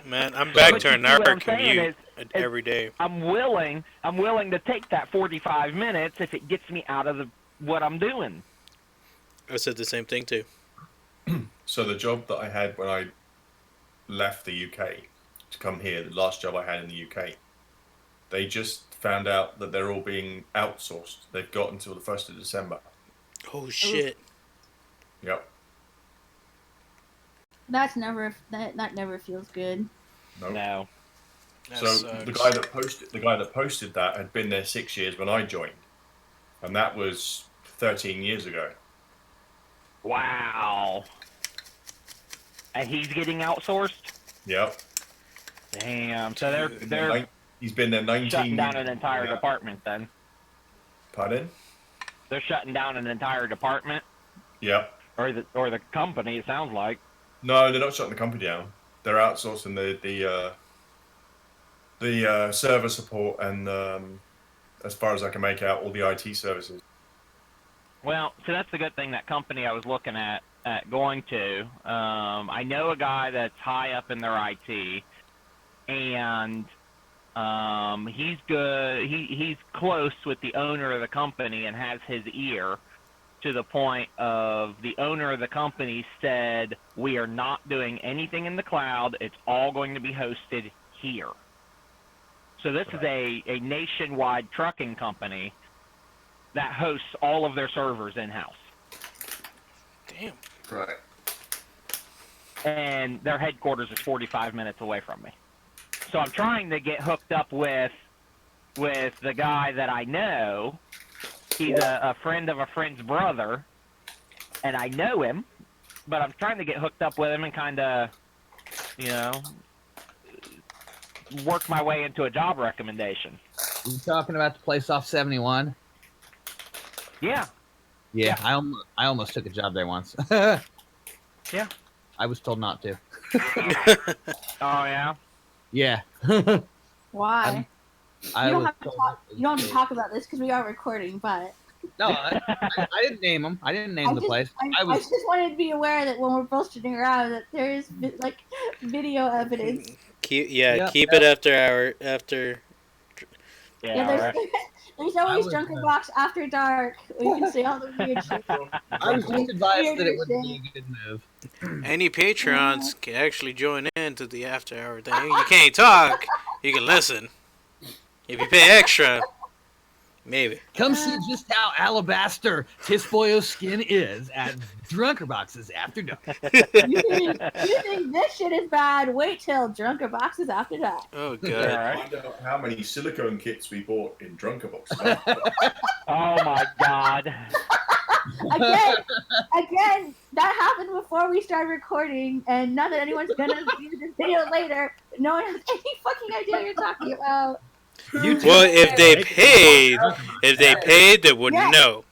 man, I'm back to an hour What I'm saying commute is every day. I'm willing to take that 45 minutes if it gets me out of what I'm doing. I said the same thing too. So the job that I had when I left the UK to come here, the last job I had in the UK, they just found out that they're all being outsourced. They've got until the 1st of December. Oh shit. Yep. That never feels good. Nope. No. That So sucks. the guy that posted that had been there 6 years when I joined, and that was 13 years ago. Wow. And he's getting outsourced? Yep. Damn. So they're He's been there 19 shutting down years. an entire Yeah. department then. Pardon? They're shutting down an entire department Yep. or the company, it sounds like. No, they're not shutting the company down. They're outsourcing the server support and as far as I can make out, all the IT services. Well, so that's the good thing, that company I was looking at going to. I know a guy that's high up in their IT, and he's good. He's close with the owner of the company and has his ear, to the point of the owner of the company said, we are not doing anything in the cloud. It's all going to be hosted here. So this is a nationwide trucking company that hosts all of their servers in-house. Damn. Right. And their headquarters is 45 minutes away from me. So I'm trying to get hooked up with the guy that I know. He's a friend of a friend's brother, and I know him, but I'm trying to get hooked up with him and kind of, work my way into a job recommendation. You talking about the place off 71? Yeah. Yeah, I almost took a job there once. Yeah. I was told not to. Oh, yeah? Yeah. Why? I You don't was have to told talk. it was You don't have to fake. talk about this because we are recording. But No, I didn't name them. I didn't name the place. I just wanted to be aware that when we're bullshitting around, that there is like video evidence. Keep Yep. keep it after. Yeah, Yeah, there's right. there's always was, Drunker Box after dark. We can say all the weird shit. I was just advised that it Weirder would be shit. a good move. Any Patreons can actually join in to the after hour thing. You can't talk. You can listen. If you pay extra, maybe. Come see just how alabaster Tisboyo's skin is at DrunkerBoxes After Dark. You think this shit is bad? Wait till Drunker Boxes after dark. Oh Yeah, god. right. Find out how many silicone kits we bought in DrunkerBoxes. Oh my god. Again, that happened before we started recording, and not that anyone's gonna view this video later. No one has any fucking idea what you're talking about. Well, if they paid, they would Yes. know.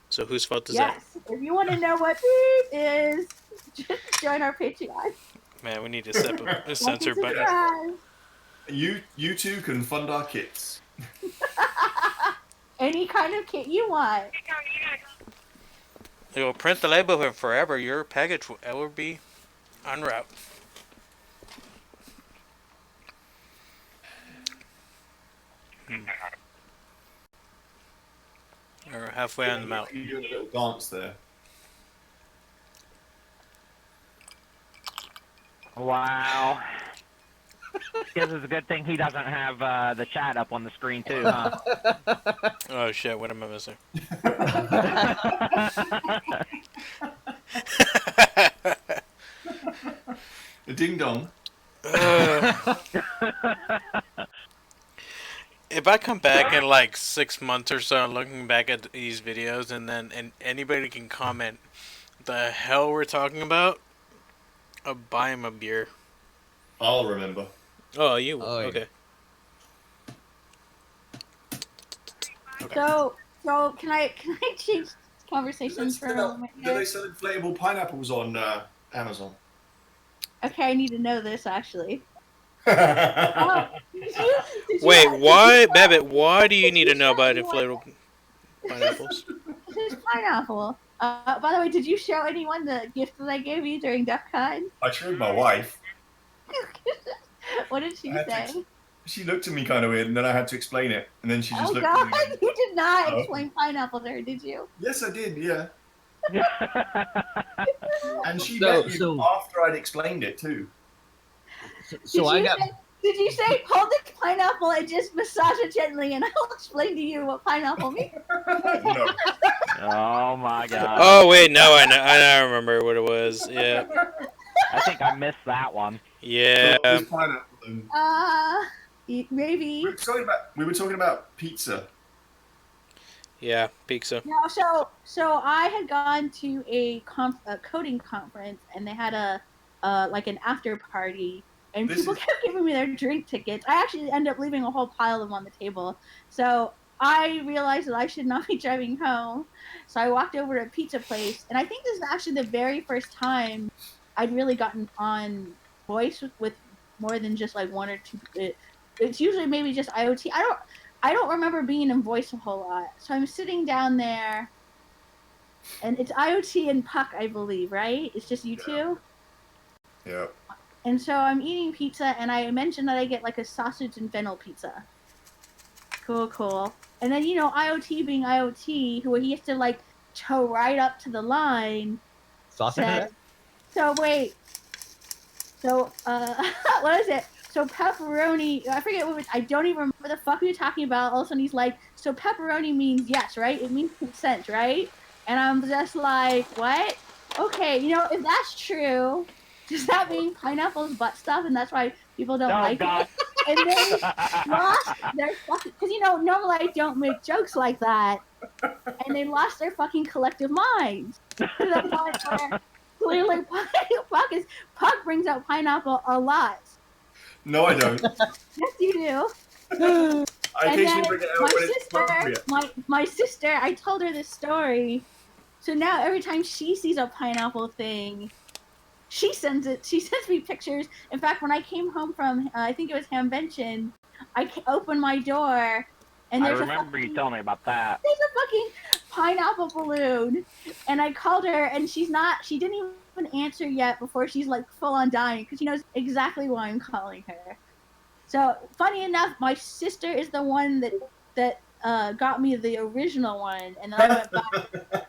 So whose fault is Yes, if you want to know what beep is, just join our Patreon. that? Man, we need a Like censor and button. subscribe. You two can fund our kits. Any kind of kit you want. It will print the label and forever your package will ever be en route. Or halfway on the mountain. You're doing a little dance there. Wow. Guess it's a good thing he doesn't have the chat up on the screen too, huh? Oh shit, what am I missing? A ding dong. If I come back in like 6 months or so, looking back at these videos, and anybody can comment the hell we're talking about, I'll buy him a beer. I'll remember. Oh, you will. Oh, yeah. Okay. So can I change conversations for a moment Do they here? sell inflatable pineapples on Amazon? Okay, I need to know this actually. I Did you Wait, why, did Babbitt? Why do you need to know about inflatable pineapples? This is pineapple. By the way, did you show anyone the gift that I gave you during DEF CON? showed my wife. What did she I had say? to- She looked at me kind of weird, and then I had to explain it. And then she just Oh looked god, at me. you did not Oh. explain pineapple to her, did you? Yes, I did, yeah. And she So- met you so- after I'd explained it, too. So I got Did you say hold the pineapple and just massage it gently, and I'll explain to you what pineapple means? No. Oh my god. Oh wait, no, I know, I remember what it was. Yeah, I think I missed that one. yeah. So it was pineapple and- Maybe. we were talking about pizza. Yeah, pizza. No, so I had gone to a coding conference, and they had a like an after party, and This people is- kept giving me their drink tickets. I actually ended up leaving a whole pile of them on the table. So I realized that I should not be driving home. So I walked over to a pizza place, and I think this is actually the very first time I'd really gotten on voice with more than just like one or two. It's usually maybe just IoT. I don't remember being in voice a whole lot. So I'm sitting down there, and it's IoT and Puck, I believe, right? It's just you two? Yeah. And so I'm eating pizza, and I mentioned that I get like a sausage and fennel pizza. Cool. And then, IoT being IoT, who he has to like tow right up to the line. sausage. said- So wait. So, what is it? So pepperoni, I forget I don't even remember the fuck we were talking about. All of a sudden he's like, so pepperoni means yes, right? It means consent, right? And I'm just like, what? Okay, if that's true, does that mean pineapple's butt stuff, and that's why people don't Oh like god. it? And they lost their fucking, because normally I don't make jokes like that, and they lost their fucking collective minds to the point where clearly Puck brings up pineapple a lot. No, I don't. Yes, you do. I And occasionally then bring it out my when it's sister, appropriate. my sister, I told her this story. So now every time she sees a pineapple thing, she sends it. She sends me pictures. In fact, when I came home from, I think it was Hamvention, I opened my door, and I there's remember you telling me about that. there's a fucking pineapple balloon, and I called her, and she didn't even answer yet before she's like full on dying because she knows exactly why I'm calling her. So funny enough, my sister is the one that got me the original one, and then I went back.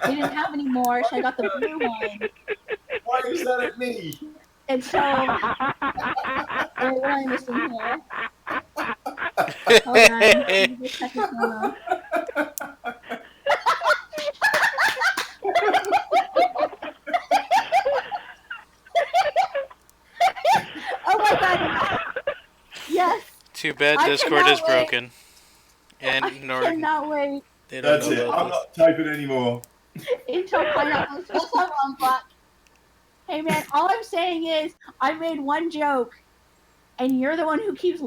They didn't have any more, so I got the blue one. Why is that at me? And so, wait, what am I missing here? Hold on, let me just check this one off. Oh my god! Yes. Too bad I Discord is cannot wait. broken. And I cannot wait they don't That's know it. about I'm this. not typing anymore. until pineapple says I'm on block. Hey man, all I'm saying is I made one joke, and you're the one who keeps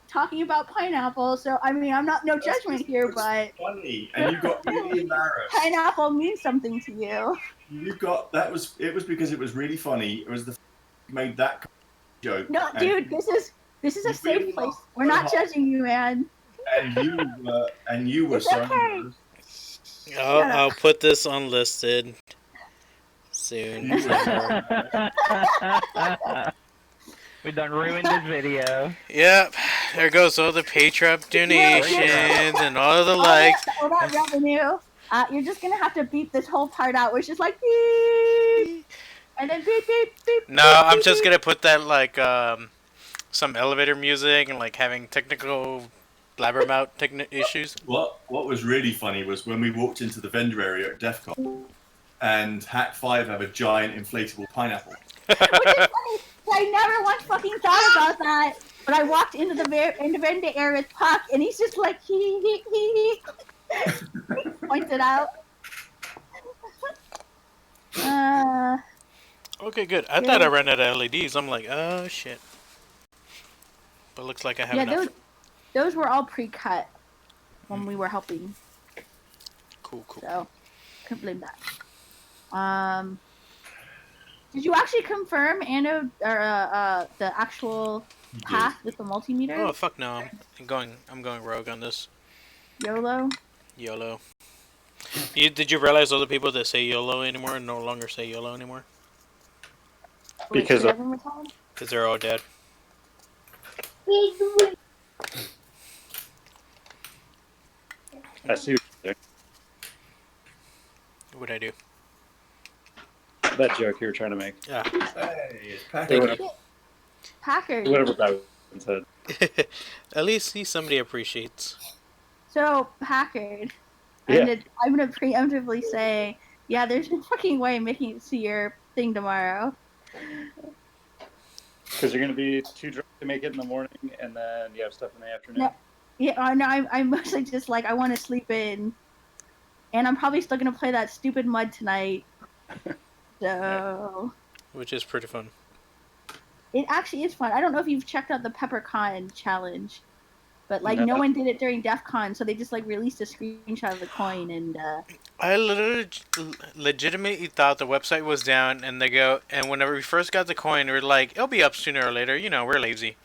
talking about pineapple. So I mean, I'm not no judgment here, but Funny, and you got really embarrassed. pineapple means something to you. It was because it was really funny. It was the you made that joke. No, and dude, this is a You safe really place. laughed We're so not hard. judging you, man. and you were It's so okay. embarrassed. I'll put this unlisted soon. You were We done ruined this video. Yep, there goes all the Patreon donations and all the likes. All that revenue. You're just gonna have to beep this whole part out, where it's just like beep, and then beep beep beep. No, beep, I'm beep, just beep. gonna put that like some elevator music and like having technical blabbermouth issues. What was really funny was when we walked into the vendor area at DEF CON, and Hack 5 have a giant inflatable pineapple. Which is funny. I never once fucking thought about that. But I walked into the vendor area with Puck, and he's just like he pointed out. Okay, good. I thought I ran out of LEDs. I'm like, oh shit. But looks like I have enough. Those were all pre-cut when we were helping. Cool. So, couldn't blame that. Did you actually confirm anode or the actual path with the multimeter? Oh fuck no! I'm going rogue on this. YOLO. Did you realize all the people that say YOLO anymore no longer say YOLO anymore? Because they're all dead. I see what you're doing. What'd I do? That joke you were trying to make. Yeah. Hey, it's Thank Patrick. you. Packard. Whatever that said. At least he's somebody appreciates. So Packard. Yeah. I'm gonna preemptively say, yeah, there's no fucking way making it to your thing tomorrow. Because you're going to be too drunk to make it in the morning, and then you have stuff in the afternoon. No. Yeah, no, I'm mostly just like I want to sleep in, and I'm probably still gonna play that stupid mud tonight. So Which is pretty fun. it actually is fun. I don't know if you've checked out the PepperCon challenge, but like no No. one did it during DEF CON, so they just like released a screenshot of the coin and. I legitimately thought the website was down, and whenever we first got the coin, we were like, it'll be up sooner or later. You know, we're lazy.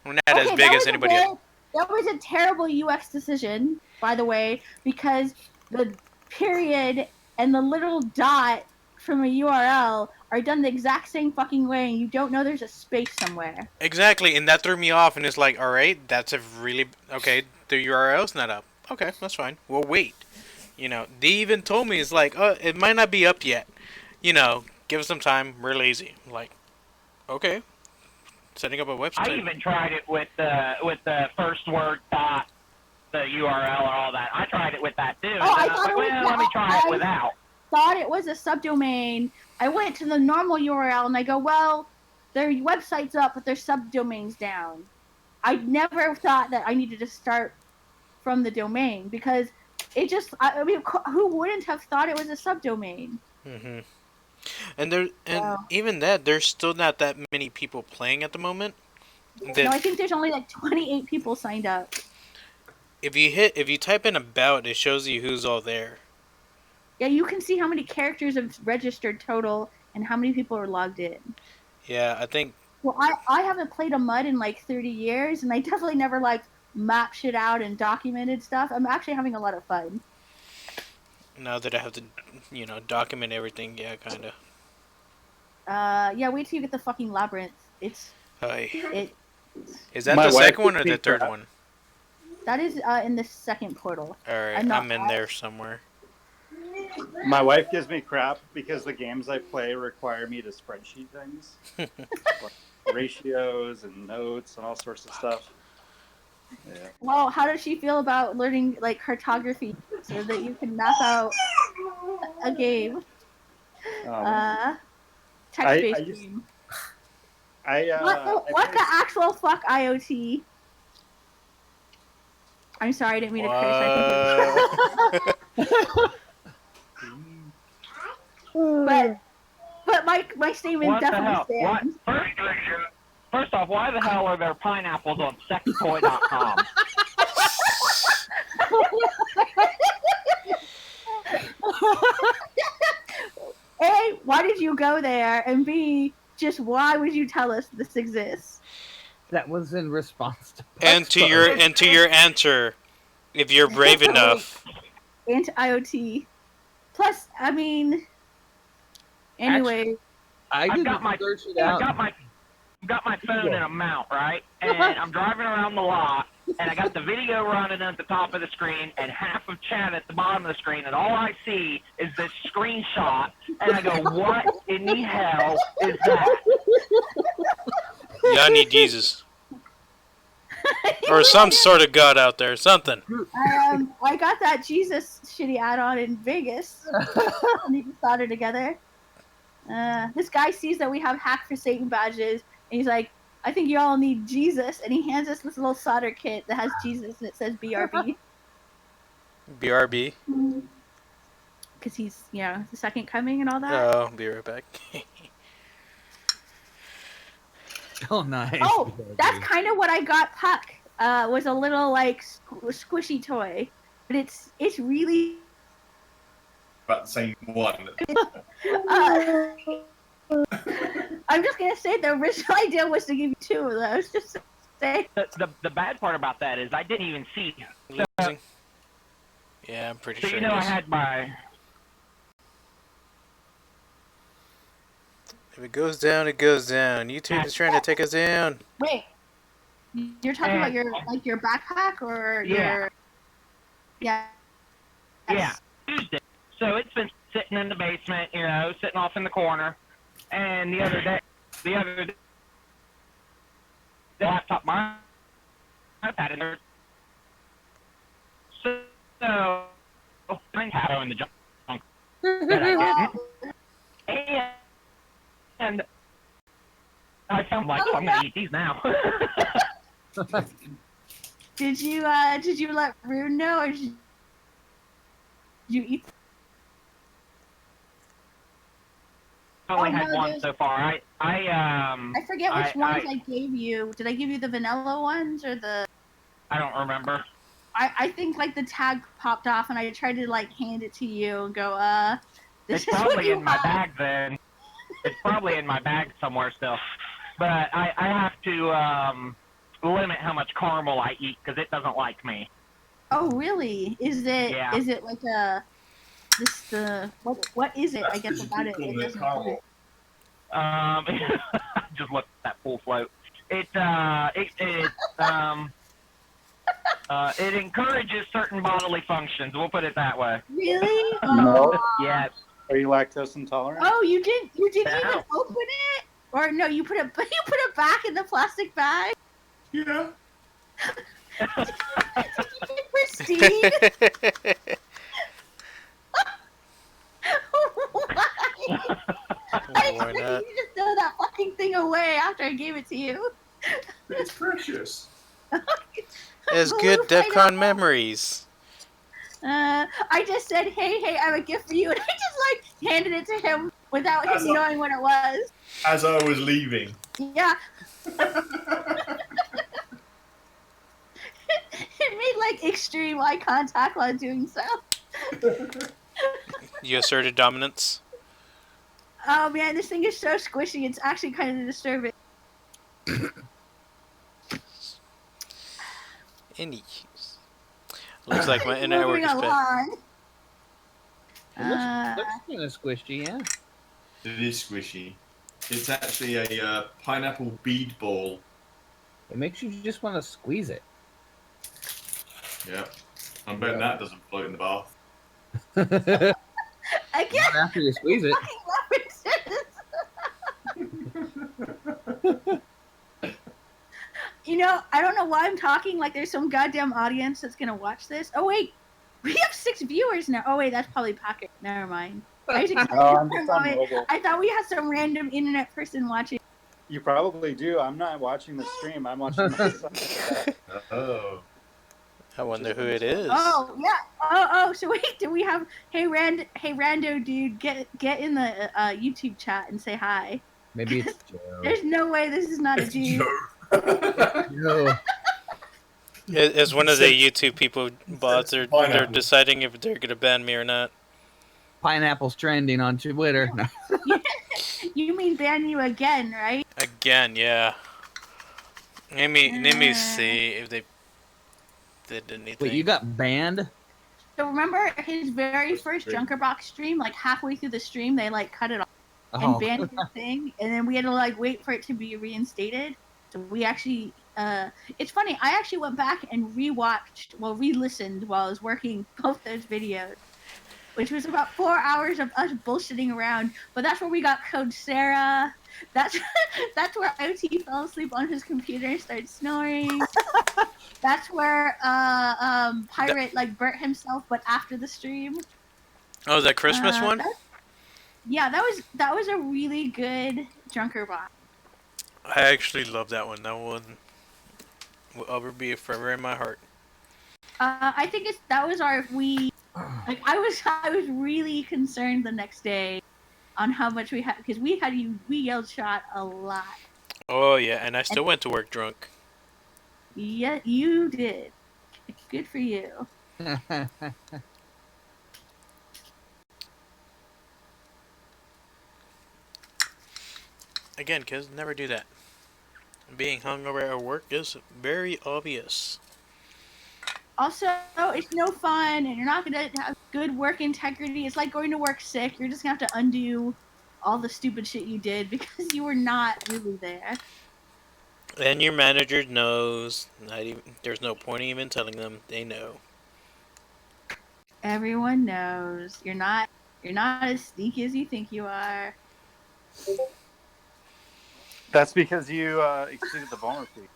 We're not as big as anybody else. That was a terrible UX decision, by the way, because the period and the little dot from a URL are done the exact same fucking way, and you don't know there's a space somewhere. Exactly, and that threw me off, and it's like, alright, that's a really... Okay, the URL's not up. Okay, that's fine. We'll wait. You know, they even told me, it's like, oh, it might not be up yet. You know, give us some time, we're lazy. I'm like, okay. Setting up a website. I even tried it with the first word dot, the URL and all that. I tried it with that too. Oh, I and I was thought like, it was well, let me try it without. Thought it was a subdomain. I went to the normal URL and I go, well, their website's up, but their subdomain's down. I never thought that I needed to start from the domain because it just, I mean, who wouldn't have thought it was a subdomain? Mm-hmm. And even that, there's still not that many people playing at the moment. No, I think there's only like 28 people signed up. If you type in about, it shows you who's all there. Yeah, you can see how many characters have registered total and how many people are logged in. Yeah, I think. Well, I haven't played a MUD in like 30 years, and I definitely never like mapped shit out and documented stuff. I'm actually having a lot of fun. Now that I have to, document everything, yeah, kind of. Yeah, wait till you get the fucking labyrinth. It's it. Is that My the wife second one or gives me the third crap. one? That is in the second portal. Alright, I'm in there somewhere. My wife gives me crap because the games I play require me to spreadsheet things, like ratios and notes and all sorts of stuff. Yeah. Well, how does she feel about learning like cartography so that you can map out a game? I Text-based used game. I What the actual fuck IoT? I'm sorry, I didn't mean to curse. But my statement What the definitely hell? What? stands. First off, why the hell are there pineapples on sextoy.com? A, why did you go there? And B, just why would you tell us this exists? That was in response to. And to your answer, if you're brave enough. And IoT. Plus, I mean, anyway. I've got my phone in a mount, right? And I'm driving around the lot, and I got the video running at the top of the screen, and half of chat at the bottom of the screen, and all I see is this screenshot, and I go, what in the hell is that? Y'all need Jesus. Or some sort of God out there, something. I got that Jesus shitty add-on in Vegas. I need to solder together. This guy sees that we have Hack for Satan badges, and he's like, I think you all need Jesus, and he hands us this little solder kit that has Jesus, and it says BRB. BRB? Because he's, the second coming and all that. Oh, be right back. Oh, nice. Oh, that's kind of what I got Puck, was a little, like, squishy toy. But it's really... About the same one. I'm just gonna say the original idea was to give you two of those. Just to say. The bad part about that is I didn't even see. So, yeah, I'm pretty sure. So I had my. If it goes down, it goes down. YouTube is trying to take us down. Wait, you're talking about your backpack or your? Yeah. Yeah. Tuesday. So it's been sitting in the basement, sitting off in the corner. And the other day, the laptop, my iPad in there. So I have in the junk that I didn't. And I found like, I'm gonna eat these now. Did you let Rune know, or did you eat? I only had one so far. I forget which ones I gave you. Did I give you the vanilla ones or the? I don't remember. I think like the tag popped off, and I tried to like hand it to you and go, It's probably in my bag then. It's probably in my bag somewhere still. But I have to limit how much caramel I eat because it doesn't like me. Oh really? Is it? Yeah. Is it like a? What is it? I guess about it. It doesn't. Just look at that full float. It encourages certain bodily functions. We'll put it that way. Really? No. Yes. Are you lactose intolerant? Oh, you didn't even open it, or no? You put it back in the plastic bag. Yeah. Pristine. Why did you just throw that fucking thing away after I gave it to you? It's precious. It's good DEFCON memories. I just said, hey, I have a gift for you, and I just like handed it to him without him knowing what it was. As I was leaving. Yeah. It made like extreme eye contact while doing so. You asserted dominance? Oh man, this thing is so squishy. It's actually kind of disturbing. Any. Looks like my internet work Moving is back. along. It looks kind of squishy, yeah. It is squishy. It's actually a pineapple bead ball. It makes you just want to squeeze it. Yep. I'm betting that doesn't float in the bath. Not Again, after you squeeze it. You know, I don't know why I'm talking like there's some goddamn audience that's gonna watch this. Oh wait, we have 6 viewers now. Oh wait, that's probably Pocket. Never mind. I was excited. I'm just on mobile. I thought we had some random internet person watching. You probably do. I'm not watching the stream. I'm watching myself. Oh. I wonder who it is. Oh yeah. Oh. So wait, do we have? Hey Rando dude, get in the YouTube chat and say hi. Maybe it's Joe. There's no way this is not a dude. Joe. It's one of the YouTube people bots. They're deciding if they're gonna ban me or not. Pineapple's trending on Twitter. No. You mean ban you again, right? Again, yeah. Let me see if they did anything. Wait, you got banned? So remember his very first DrunkerBox stream? Like halfway through the stream, they like cut it off and Oh. banned the thing, and then we had to like wait for it to be reinstated. So we actually, it's funny. I actually went back and re-listened while I was working both those videos, which was about 4 hours of us bullshitting around. But that's where we got Code Sarah. That's where OT fell asleep on his computer and started snoring. That's where Pirate like burnt himself, but after the stream. Oh, that Christmas one? Yeah, that was a really good DrunkerBox. I actually love that one. That one will ever be forever in my heart. I think that was I was really concerned the next day on how much we had, because we yelled shot a lot. Oh yeah, and I still went to work drunk. Yeah, you did. Good for you. Again, kids, never do that. Being hungover at work is very obvious. Also, it's no fun, and you're not gonna have good work integrity. It's like going to work sick. You're just gonna have to undo all the stupid shit you did because you were not really there. And your manager knows. There's no point in even telling them. They know. Everyone knows you're not as sneaky as you think you are. That's because you exceeded the vulnerability.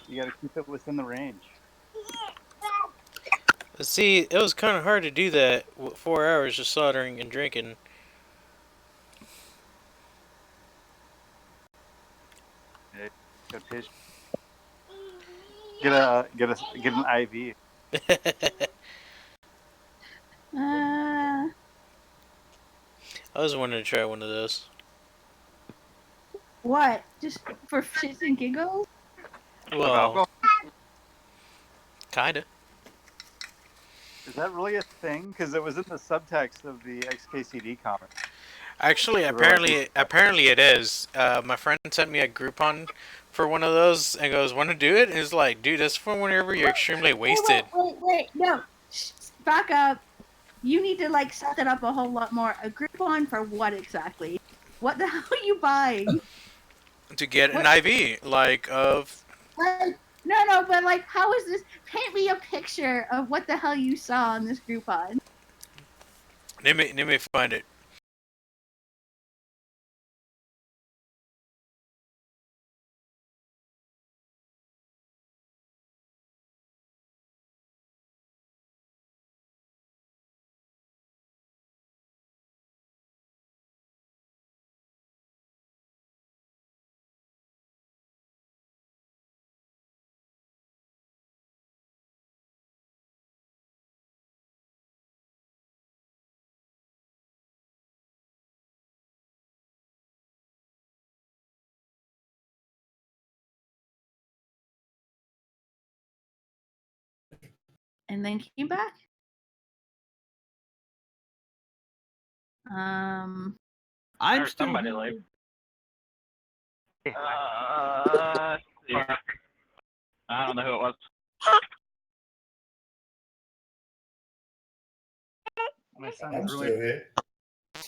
You got to keep it within the range. See, it was kind of hard to do that. 4 hours just soldering and drinking. Good pitch. Get an IV. I was wanting to try one of those. What? Just for shits and giggles? Well, kinda. Is that really a thing? Because it was in the subtext of the XKCD comic. Actually, apparently it is. My friend sent me a Groupon for one of those and goes, "Want to do it?" And it's like, dude, that's for whenever you're extremely wasted. Wait, no. Shh, back up. You need to like set that up a whole lot more. A Groupon for what exactly? What the hell are you buying? To get an IV, like of. Like, no, but like, how is this? Paint me a picture of what the hell you saw on this Groupon. Let me find it. And then came back. I'm Or still somebody here. like. I don't know who it was. My son's I'm really. still here.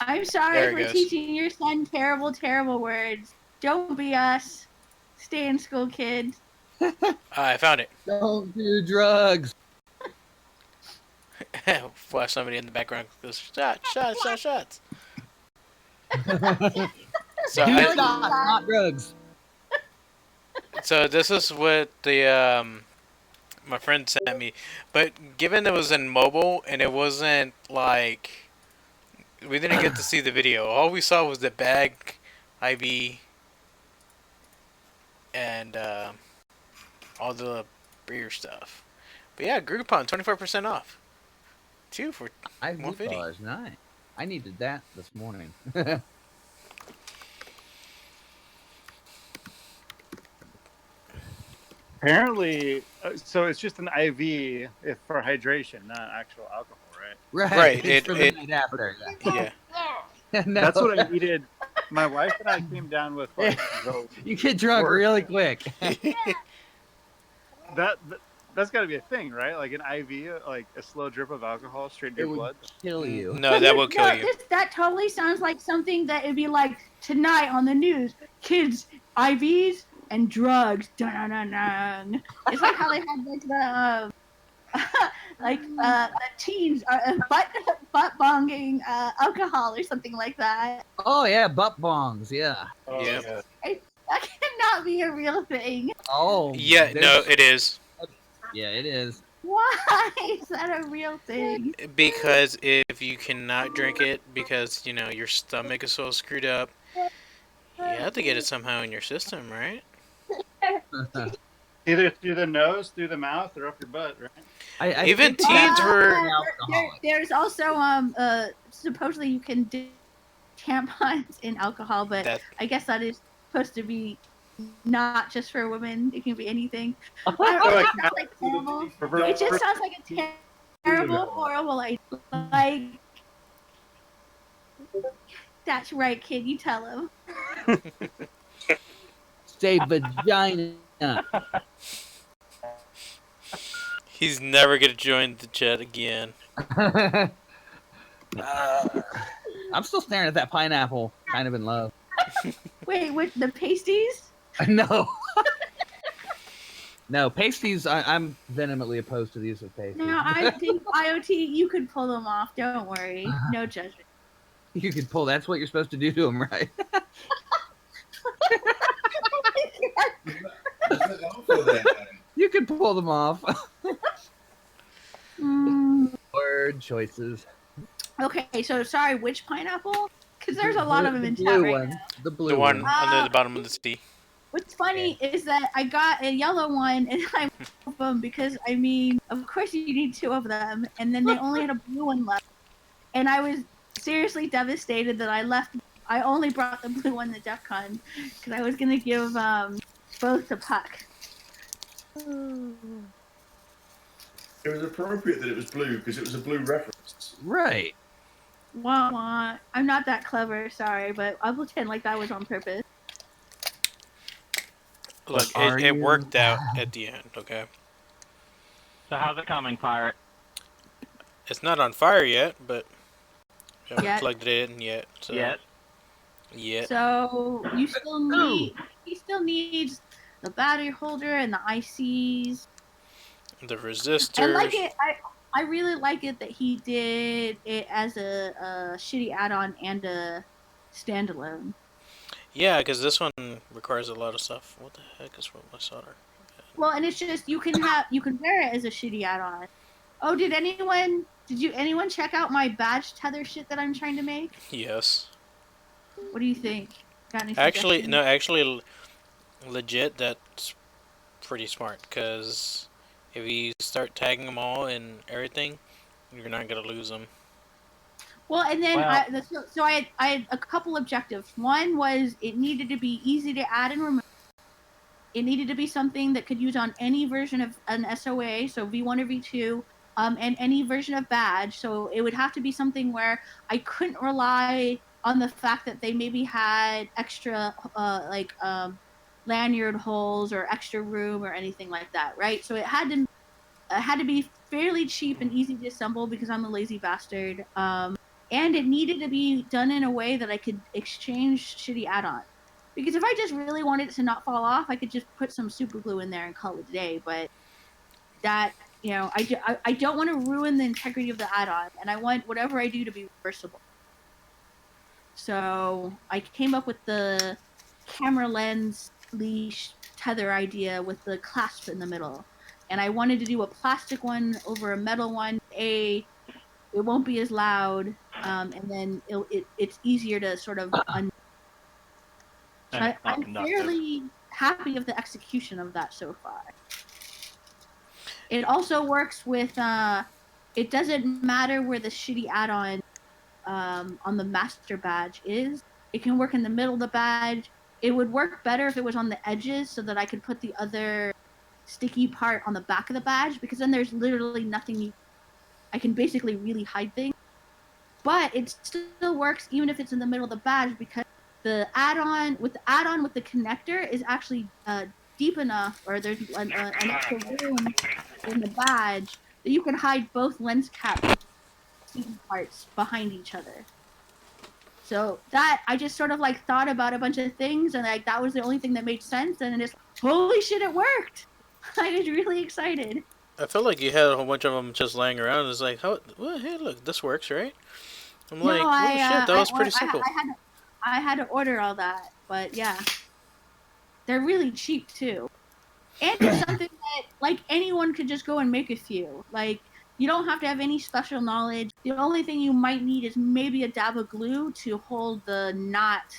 I'm sorry There it for goes. teaching your son terrible, terrible words. Don't be us. Stay in school, kids. I found it. Don't do drugs. Flash somebody in the background goes, shots. So Do I, shots, not drugs. so this is what the my friend sent me, but given it was in mobile and it wasn't like we didn't get to see the video. All we saw was the bag, IV, and all the beer stuff. But yeah, Groupon 24% off. 2 for $150. Nice. I needed that this morning. Apparently, so it's just an IV if for hydration, not actual alcohol, right? Right, It's for the it- night after. Yeah. No. That's what I needed. My wife and I came down with like You get drunk work. really quick. that's got to be a thing, right? Like an IV, like a slow drip of alcohol straight to It your would blood. kill you. No, that will kill you. That totally sounds like something that would be like tonight on the news. Kids, IVs and drugs. Dun-dun-dun-dun. It's like how they had the teens butt bonging alcohol or something like that. Oh yeah, butt bongs. Yeah. Oh, Yeah. That cannot be a real thing. Oh. Yeah, no, it is. Yeah, it is. Why is that a real thing? Because if you cannot drink it because, you know, your stomach is so screwed up, you have to get it somehow in your system, right? Either through the nose, through the mouth, or up your butt, right? I Even think teens that's were- an alcoholic. There's also supposedly you can do tampons in alcohol, but That I guess that is supposed to be not just for women. It can be anything. I don't know, it sounds like terrible. It just sounds like a terrible, horrible idea. Like, that's right, kid. You tell him. Say vagina. he's never gonna join the chat again. I'm still staring at that pineapple, kind of in love. Wait, with the pasties? No. No, pasties, I'm vehemently opposed to the use of pasties. No, I think IoT, you could pull them off. Don't worry. No judgment. You could pull, that's what you're supposed to do to them, right? You could pull them off. Word choices. Okay, so sorry, which pineapple? Because there's a lot of them in The chat blue right one. now. The blue The one one. under the bottom of the sea. What's funny is that I got a yellow one and I moved them because, I mean, of course you need two of them, and then they only had a blue one left. And I was seriously devastated that I only brought the blue one to DEF CON because I was going to give both to Puck. It was appropriate that it was blue because it was a blue reference. Right. Wah, wah. I'm not that clever, sorry, but I'll pretend like that was on purpose. Look, Are it you? worked out at the end, okay? So how's it coming, Pirate? It's not on fire yet, but we haven't Yet. plugged it in yet. So. Yet. So he still needs the battery holder and the ICs. The resistors. I like it. I really like it that he did it as a shitty add-on and a standalone. Yeah, because this one requires a lot of stuff. What the heck is with my solder? Well, and it's just you can wear it as a shitty add-on. Oh, did anyone check out my badge tether shit that I'm trying to make? Yes. What do you think? Got any Actually, suggestions? no, actually, legit, that's pretty smart. Because if you start tagging them all and everything, you're not going to lose them. Well, and then Well- I had a couple objectives. One was it needed to be easy to add and remove. It needed to be something that could use on any version of an SOA, so V1 or V2, and any version of badge. So it would have to be something where I couldn't rely on the fact that they maybe had extra lanyard holes or extra room or anything like that, right? So it had to be fairly cheap and easy to assemble because I'm a lazy bastard. And it needed to be done in a way that I could exchange shitty add-ons. Because if I just really wanted it to not fall off, I could just put some super glue in there and call it a day. But that, I don't want to ruin the integrity of the add-on, and I want whatever I do to be reversible. So I came up with the camera lens leash tether idea with the clasp in the middle. And I wanted to do a plastic one over a metal one. It won't be as loud, and then it's easier to sort of So I'm fairly happy of the execution of that so far. It also works with, it doesn't matter where the shitty add-on on the master badge is. It can work in the middle of the badge. It would work better if it was on the edges so that I could put the other sticky part on the back of the badge, because then there's literally nothing I can basically really hide things. But it still works even if it's in the middle of the badge, because the add-on with the connector is actually deep enough, or there's an extra room in the badge that you can hide both lens cap parts behind each other. So that I just sort of like thought about a bunch of things, and like that was the only thing that made sense, and it's holy shit, it worked! I was really excited. I felt like you had a whole bunch of them just laying around. It's like, how? Well, hey, look, this works, right? I'm like, oh shit, that was pretty simple. I had to order all that, but yeah, they're really cheap too, and it's something that like anyone could just go and make a few. Like, you don't have to have any special knowledge. The only thing you might need is maybe a dab of glue to hold the knot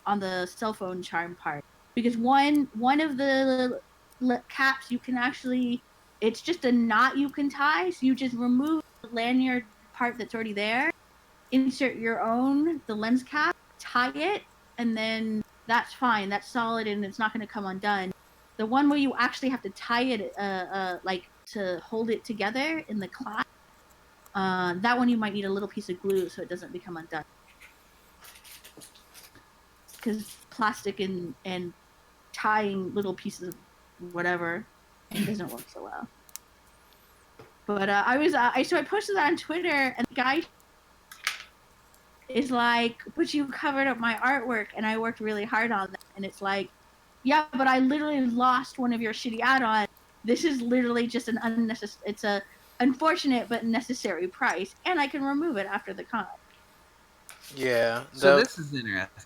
on the cell phone charm part, because one of the caps you can actually, it's just a knot you can tie, so you just remove the lanyard part that's already there, insert your own, the lens cap, tie it, and then that's fine. That's solid and it's not going to come undone. The one where you actually have to tie it, like to hold it together in the clasp, that one you might need a little piece of glue so it doesn't become undone. Because plastic and tying little pieces of whatever, it doesn't work so well. But so I posted that on Twitter, and the guy is like, but you covered up my artwork and I worked really hard on that. And it's like, yeah, but I literally lost one of your shitty add-ons. This is literally just an unnecessary, it's a unfortunate but necessary price, and I can remove it after the con. Yeah. So this is interesting.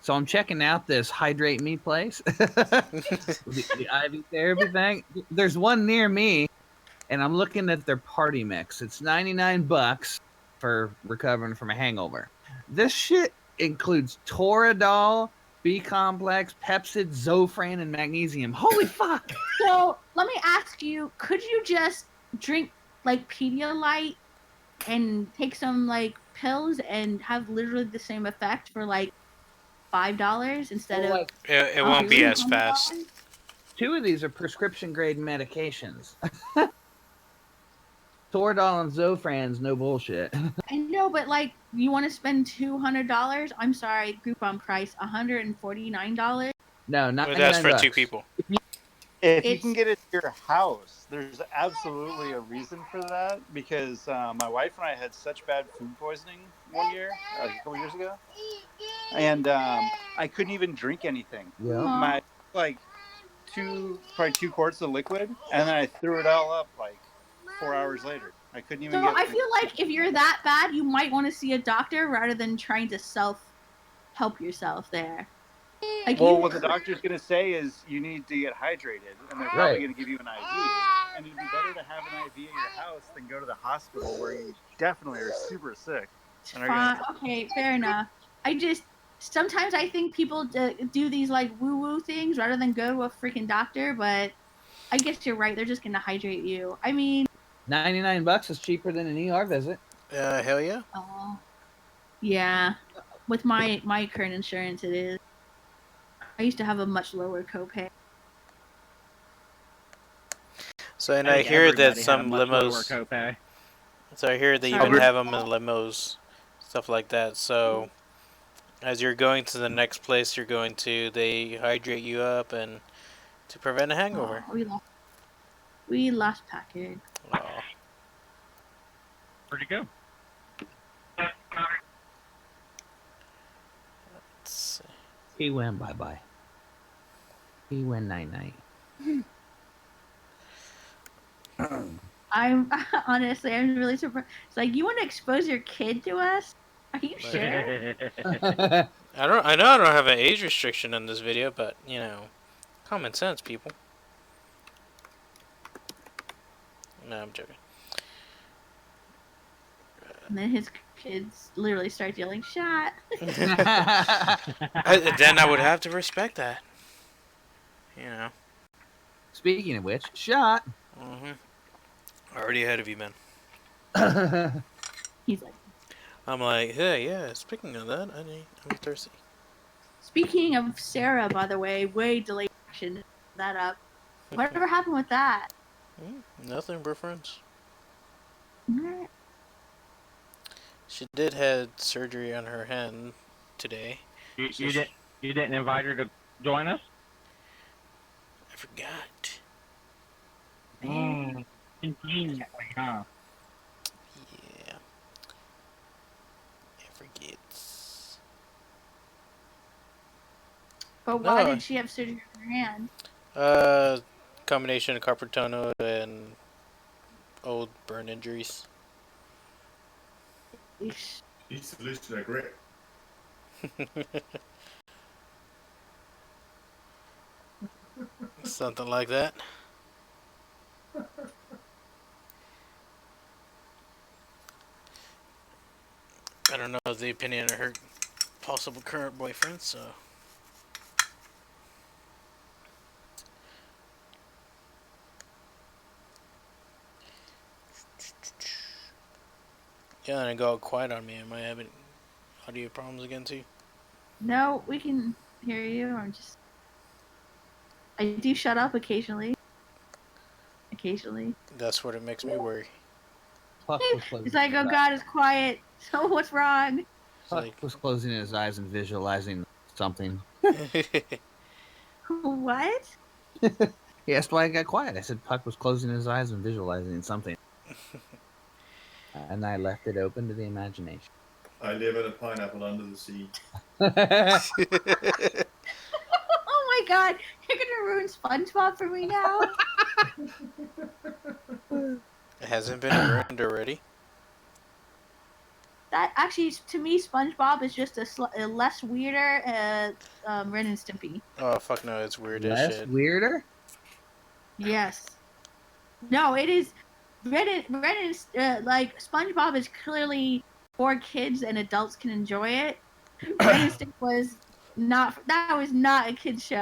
So I'm checking out this Hydrate Me place. the IV therapy thing. There's one near me, and I'm looking at their party mix. It's $99 for recovering from a hangover. This shit includes Toradol, B-complex, Pepsid, Zofran, and magnesium. Holy fuck! So let me ask you, could you just drink like Pedialyte and take some like pills and have literally the same effect for like $5 instead of like, it won't be as fast. Two of these are prescription grade medications. Toradol and Zofran's no bullshit. I know, but like, you want to spend $200? I'm sorry, Groupon price $149. No, not that's for two people. If you can get it to your house, there's absolutely a reason for that, because my wife and I had such bad food poisoning one year, a couple years ago, and I couldn't even drink anything. Yeah. My probably 2 quarts of liquid, and then I threw it all up like 4 hours later. I couldn't even I feel like if you're that bad, you might want to see a doctor rather than trying to help yourself there. Like, what the doctor's going to say is you need to get hydrated, and they're probably going to give you an IV. And it'd be better to have an IV at your house than go to the hospital where you definitely are super sick. Okay, fair enough. Sometimes I think people do these like woo-woo things rather than go to a freaking doctor, but I guess you're right. They're just going to hydrate you. I mean, $99 is cheaper than an ER visit. Hell yeah. Yeah. With my current insurance, it is. I used to have a much lower copay. So, and I hear that some limos. So I hear that you can have them in limos, stuff like that. So As you're going to the next place you're going to, they hydrate you up and to prevent a hangover. Oh, we lost package. Oh. Where'd you go? Let's see. He went bye-bye. He went night-night. I'm honestly, I'm really surprised. It's like, you want to expose your kid to us? Are you sure? I know I don't have an age restriction in this video, but you know, common sense, people. No, I'm joking. And then his kids literally start yelling, "Shot!" Then I would have to respect that. You know. Speaking of which, shot. Already ahead of you, man. He's like, I'm like, hey, yeah. Speaking of that, I'm thirsty. speaking of Sarah, by the way, way delayed action. That up. Whatever happened with that? Nothing, we're friends. Mm. She did have surgery on her hand today. You didn't invite her to join us? I forgot. Conveniently, huh? Yeah. I forget. But why No. did she have surgery on her hand? Combination of carpal tunnel and old burn injuries. Eesh. Each solution a grip. Something like that. I don't know the opinion of her possible current boyfriend, so. Yeah, and it got quiet on me. Am I having audio problems again too? No, we can hear you. I do shut up occasionally. Occasionally. That's what it makes me worry. Puck was closing It's like, his oh eyes. God, it's quiet. So what's wrong? Puck Like- was closing his eyes and visualizing something. What? Yeah, that's why I got quiet. I said Puck was closing his eyes and visualizing something. And I left it open to the imagination. I live in a pineapple under the sea. Oh my God, you're gonna ruin SpongeBob for me now. It hasn't been ruined already. That actually, to me, SpongeBob is just a less weirder Ren and Stimpy. Oh fuck no, it's weird as Less shit. weirder? Yes. No, it is. Like SpongeBob is clearly for kids and adults can enjoy it. Ren and Stimpy was not. That was not a kids show.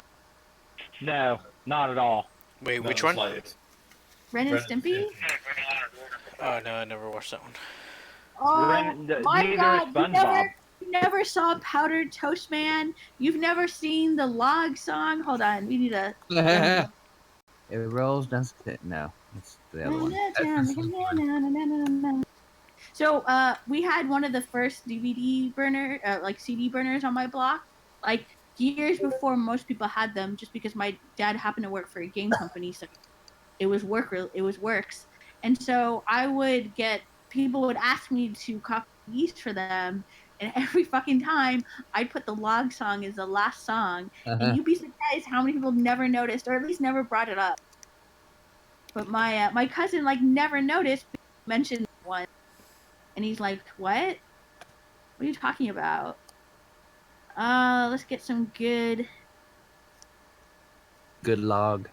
No, not at all. Wait, Not which the one? slightest. Ren and Ren and Stimpy. Oh no, I never watched that one. Oh my neither God! is SpongeBob. You never saw Powdered Toast Man. You've never seen the Log Song. Hold on, we need a. It rolls down. No, it's the other one. So we had one of the first DVD burner, like CD burners on my block, like years before most people had them, just because my dad happened to work for a game company, so it was works. And so I would get people would ask me to copy yeast for them, and every fucking time I'd put the Log Song as the last song, and you'd be surprised how many people never noticed, or at least never brought it up. But my cousin like never noticed, mentioned one, and he's like, "What? What are you talking about?" Let's get some good. Good log.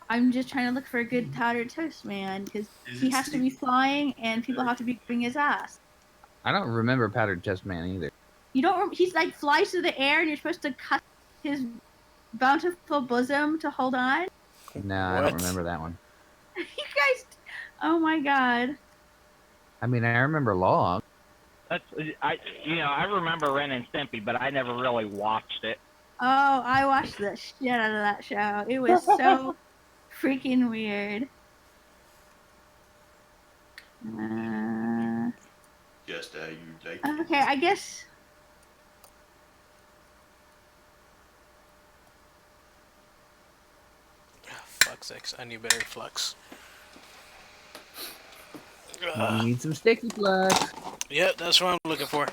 I'm just trying to look for a good powdered toast man because he has to be flying and people have to be gripping his ass. I don't remember Powdered Toast Man either. You don't. He's like flies through the air and you're supposed to cut his bountiful bosom to hold on. No, I What? don't remember that one. You guys. Oh my God. I mean, I remember Log. I remember Ren and Stimpy, but I never really watched it. Oh, I watched the shit out of that show. It was so freaking weird. Just how you like it. Okay, I guess XX. I need better flux. You need some sticky flux. Yep, that's what I'm looking for.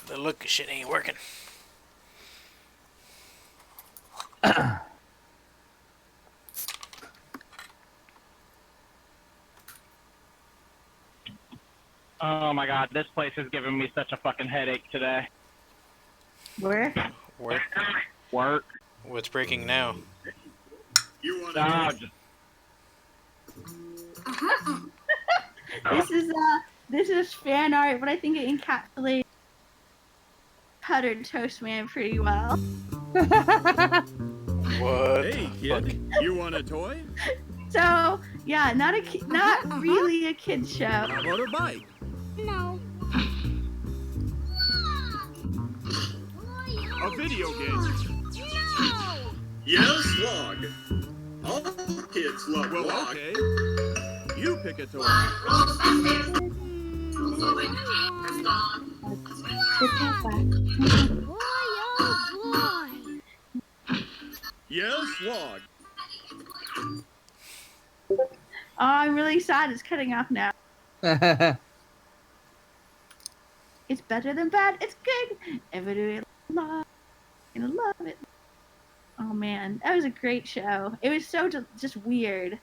The look shit ain't working. Oh my god, this place is giving me such a fucking headache today. Where? Work. Work. What's breaking now? You want Oh, to This is fan art, but I think it encapsulates Powdered Toast Man pretty well. What? Hey, kid, you want a toy? So yeah, not really a kid's show. How about a bike? No. A video game? No. Yes, log. All kids love Well, log. okay. You pick a toy. Boy, oh boy. Yes, log. Oh, I'm really sad. It's cutting off now. It's better than bad. It's good. Everybody love it. Oh man, that was a great show. It was so just weird.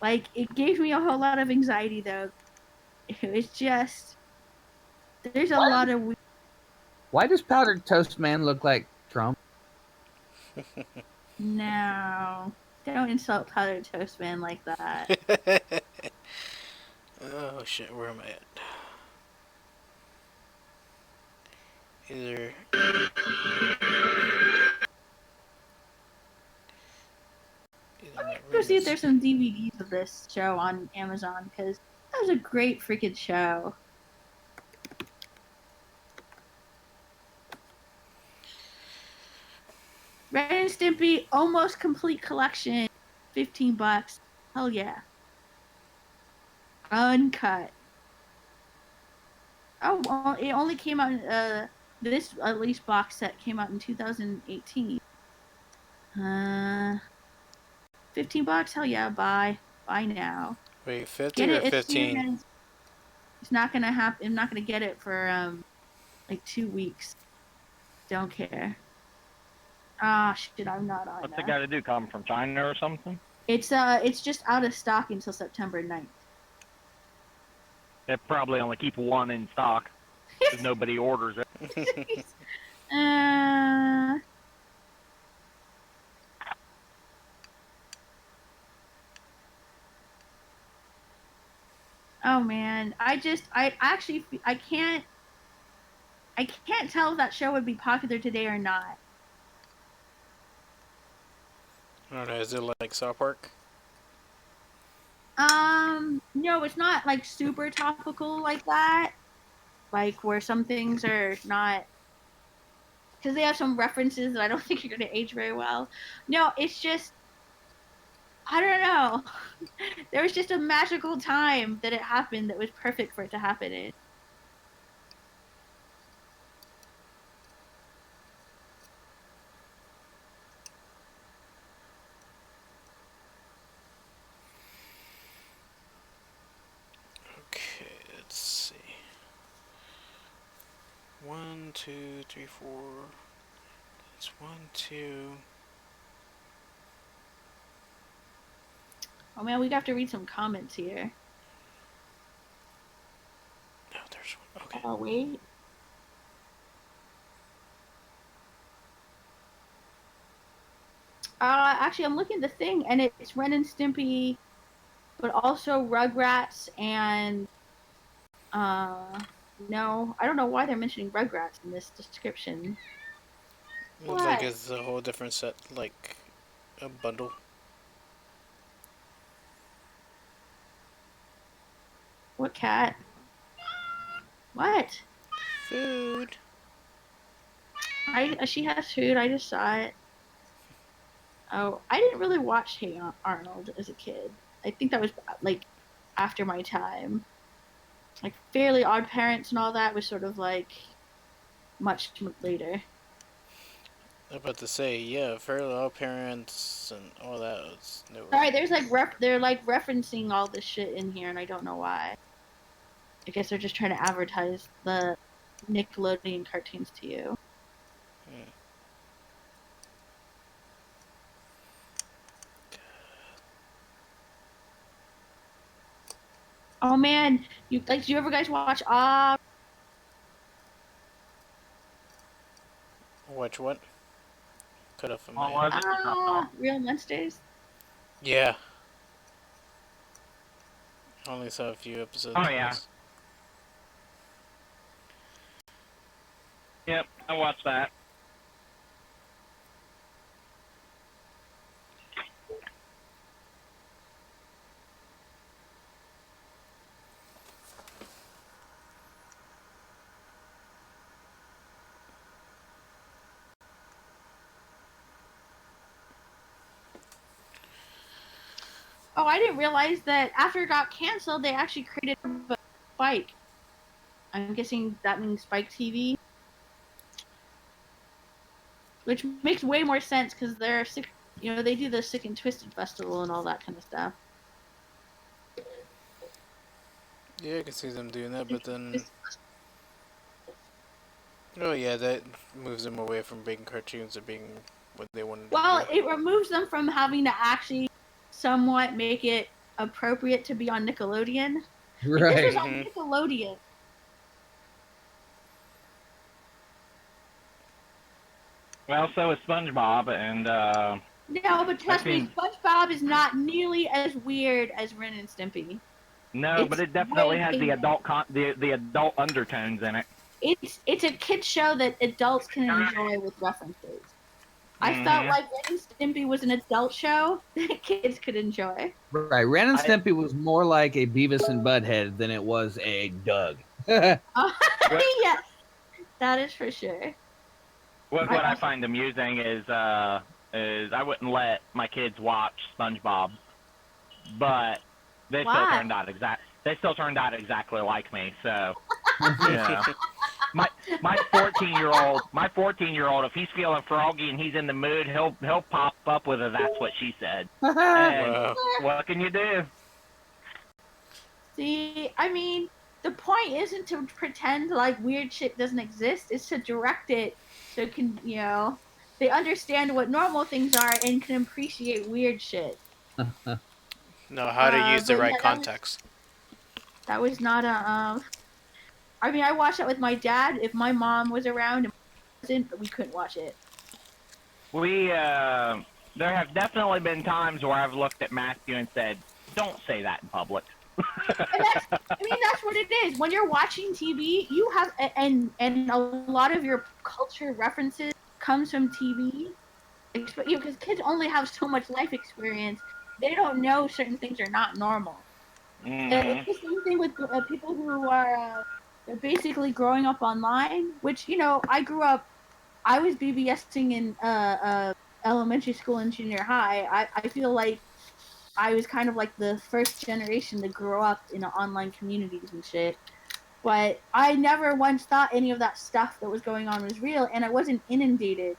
Like, it gave me a whole lot of anxiety though. It was just there's a lot of weird. Why does Powdered Toast Man look like Trump? No, don't insult Powdered Toast Man like that. Oh shit, where am I at? Either Go see if there's some DVDs of this show on Amazon, because that was a great freaking show. Ren and Stimpy almost complete collection, $15. Hell yeah. Uncut. Oh, well, it only came out. This at least box set came out in 2018. $15. Hell yeah, buy now. wait, 15 or as soon 15? as- It's not gonna happen. I'm not gonna get it for like 2 weeks. Don't care. Ah, shit, I'm not on what's that. it got to do? Come from China or something? It's just out of stock until September 9th. They probably only keep one in stock because nobody orders it. Oh man, I can't tell if that show would be popular today or not. I don't know, is it like South Park? No, it's not like super topical like that. Like where some things are not, because they have some references that I don't think are going to age very well. No, it's just, I don't know. There was just a magical time that it happened that was perfect for it to happen in. Okay, let's see. 1, 2, 3, 4. That's 1, 2. Oh man, we have to read some comments here. No, there's one. Okay. Oh wait. Actually, I'm looking at the thing, and it's Ren and Stimpy, but also Rugrats and no, I don't know why they're mentioning Rugrats in this description. Looks like What? it's a whole different set, like a bundle. What cat? What? Food. She has food. I just saw it. Oh, I didn't really watch Hey Arnold as a kid. I think that was like after my time. Like Fairly Odd Parents and all that was sort of like much later. I'm about to say, yeah, Fairly Odd Parents and all that. No. Sorry, there's like they're like referencing all this shit in here, and I don't know why. I guess they're just trying to advertise the Nickelodeon cartoons to you. Hmm. Oh man, do you ever guys watch Watch what? Cut off in my What head. was it? Real Monsters? Yeah. I only saw a few episodes. Oh, yeah. Yep, I watched that. Oh, I didn't realize that after it got canceled, they actually created a Spike. I'm guessing that means Spike TV, which makes way more sense because they're sick. You know, they do the Sick and Twisted festival and all that kind of stuff. Yeah, I can see them doing that, but then... Oh yeah, that moves them away from being cartoons to being what they wanted Well, to be. it removes them from having to actually somewhat make it appropriate to be on Nickelodeon. Like, this was Right. on Nickelodeon. Well, so is SpongeBob, and No, but trust me, SpongeBob is not nearly as weird as Ren and Stimpy. no, It's but it definitely way has the bigger. adult the adult undertones in it. It's a kid show that adults can enjoy with references. I felt like Ren and Stimpy was an adult show that kids could enjoy. Right. Ren and Stimpy was more like a Beavis and Butthead than it was a Doug. Yes, that is for sure. What I find amusing is I wouldn't let my kids watch SpongeBob, but they still Why? turned out exactly like me. So yeah, my 14-year-old, if he's feeling froggy and he's in the mood, he'll pop up with a "That's what she said." And Wow. what can you do? See, I mean, the point isn't to pretend like weird shit doesn't exist. It's to direct it so it can, you know, they understand what normal things are and can appreciate weird shit. Know how to use the but right yeah, context. That was not a. I mean, I watched that with my dad. If my mom was around and wasn't, we couldn't watch it. We there have definitely been times where I've looked at Matthew and said, "Don't say that in public." That's what it is. When you're watching TV, you have and a lot of your culture references comes from TV, because kids only have so much life experience. They don't know certain things are not normal. It's the same thing with people who are basically growing up online. Which, you know, I was BBSing in elementary school and junior high. I feel like I was kind of like the first generation to grow up in online communities and shit. But I never once thought any of that stuff that was going on was real, and I wasn't inundated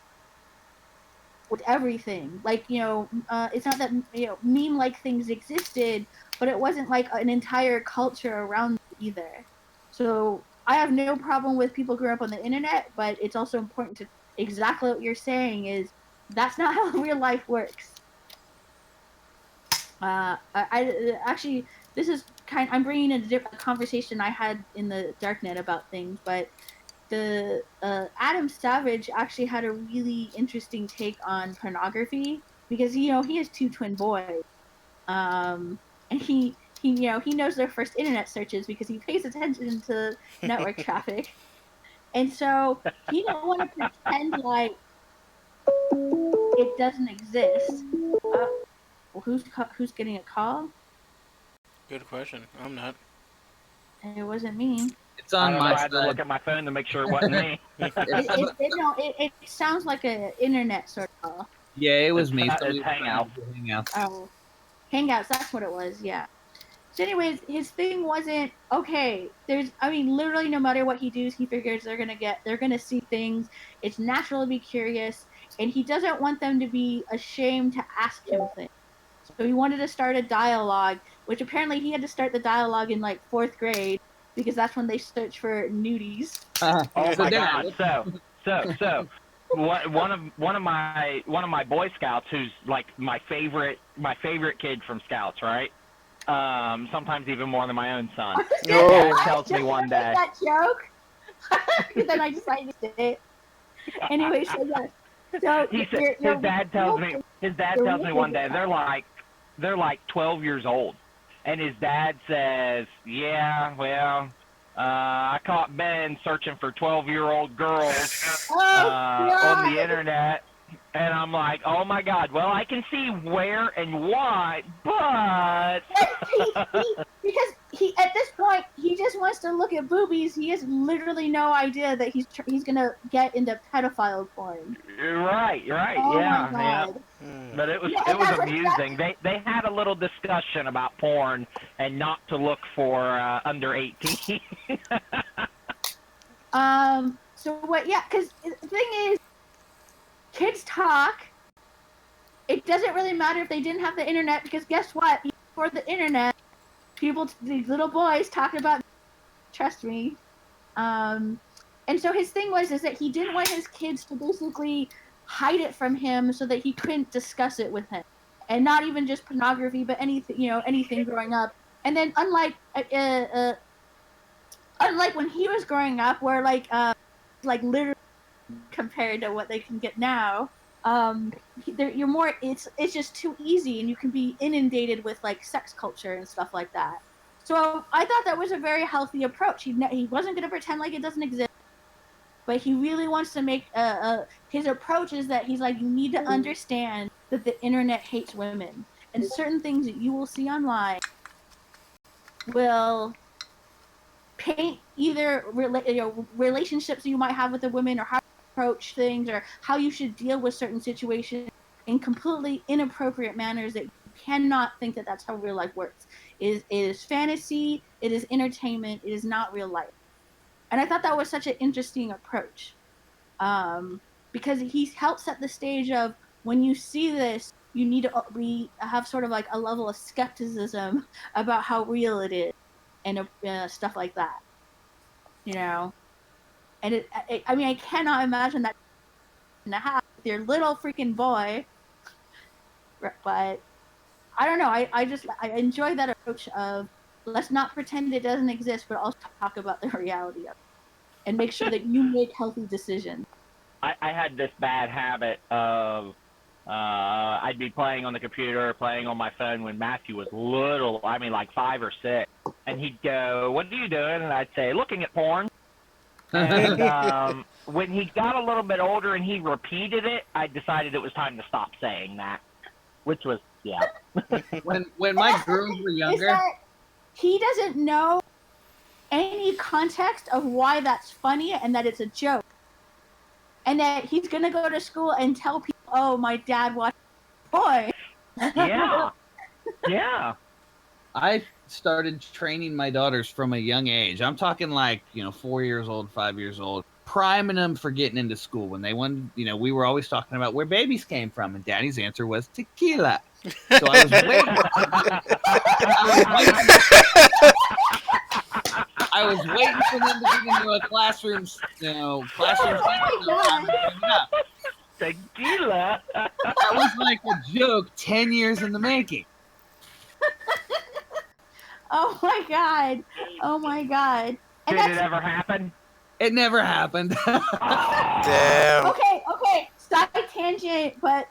with everything. Like, you know, it's not that, you know, meme-like things existed, but it wasn't like an entire culture around it either. So I have no problem with people growing up on the internet, but it's also important to exactly what you're saying is that's not how real life works. I actually, this is I'm bringing in a conversation I had in the DarkNet about things, but the Adam Savage actually had a really interesting take on pornography because, you know, he has two twin boys, and he you know, he knows their first internet searches because he pays attention to network traffic, and so he don't want to pretend like it doesn't exist. Well, who's getting a call? Good question. I'm not. It wasn't me. It's on my I had to look at my phone to make sure it wasn't me. It sounds like an internet sort of call. Yeah, it was me. It's Hangouts. Hangouts. Oh, Hangouts. That's what it was. Yeah. So, anyways, his thing wasn't okay. Literally, no matter what he does, he figures they're gonna see things. It's natural to be curious, and he doesn't want them to be ashamed to ask him things. So he wanted to start a dialogue, which apparently he had to start the dialogue in like 4th grade because that's when they search for nudies. Oh So my Dad, God! So, one of my Boy Scouts, who's like my favorite kid from Scouts, right? Sometimes even more than my own son. Tells me one day. That joke. Then I decided to say it. Anyway, so yes. So His dad tells me one day they're like 12 years old, and his dad says, "Yeah, well, I caught Ben searching for 12-year-old girls on the internet." And I'm like, oh my God, well, I can see where and why, but... because he at this point, he just wants to look at boobies. He has literally no idea that he's going to get into pedophile porn. Right, Oh yeah, my God. yeah. But it was amusing. They had a little discussion about porn and not to look for under 18. So what, yeah, because the thing is, kids talk. It doesn't really matter if they didn't have the internet, because guess what? Before the internet, these little boys talking about, trust me. And so his thing was that he didn't want his kids to basically hide it from him so that he couldn't discuss it with him, and not even just pornography, but anything growing up. And then unlike when he was growing up, where like literally compared to what they can get now, you're more, it's just too easy, and you can be inundated with like sex culture and stuff like that. So I thought that was a very healthy approach. He wasn't going to pretend like it doesn't exist, but he really wants to make his approach is that he's like, you need to understand that the internet hates women, and certain things that you will see online will paint either relationships you might have with the women, or how you approach things, or how you should deal with certain situations in completely inappropriate manners that you cannot think that that's how real life works. It is fantasy, it is entertainment, it is not real life. And I thought that was such an interesting approach, because he helps set the stage of, when you see this, you need to have sort of like a level of skepticism about how real it is, and stuff like that, And I mean, I cannot imagine that in a house with your little freaking boy, but I don't know. I enjoy that approach of, let's not pretend it doesn't exist, but also talk about the reality of it, and make sure that you make healthy decisions. I had this bad habit of I'd be playing on the computer, playing on my phone when Matthew was little. I mean, like 5 or 6, and he'd go, "What are you doing?" And I'd say, "Looking at porn." And when he got a little bit older and he repeated it, I decided it was time to stop saying that, which was, yeah. when my girls were younger, he doesn't know any context of why that's funny and that it's a joke, and that he's gonna go to school and tell people, "Oh, my dad watched porn." Yeah. Yeah. I started training my daughters from a young age. I'm talking like, 4 years old, 5 years old, priming them for getting into school. When they wanted, we were always talking about where babies came from, and Daddy's answer was tequila. So I was waiting. I was waiting for them to get into a classroom. Tequila. That was like a joke 10 years in the making. Oh my God. Oh my God. And Did it ever happen? It never happened. Damn. Okay. Side tangent, but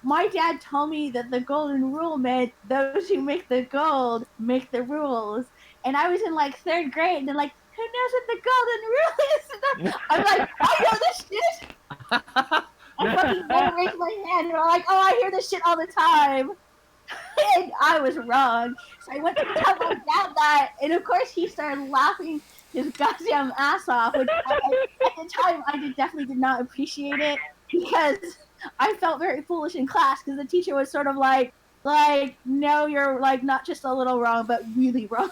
my dad told me that the golden rule meant those who make the gold make the rules. And I was in like 3rd grade, and they're like, "Who knows what the golden rule is?" I'm like, "I know this shit." I fucking raised my hand, and I'm like, "Oh, I hear this shit all the time." And I was wrong. So I went to tell my dad that, and of course he started laughing his goddamn ass off, which at the time I definitely did not appreciate it, because I felt very foolish in class, because the teacher was sort of like, "No, you're like not just a little wrong, but really wrong."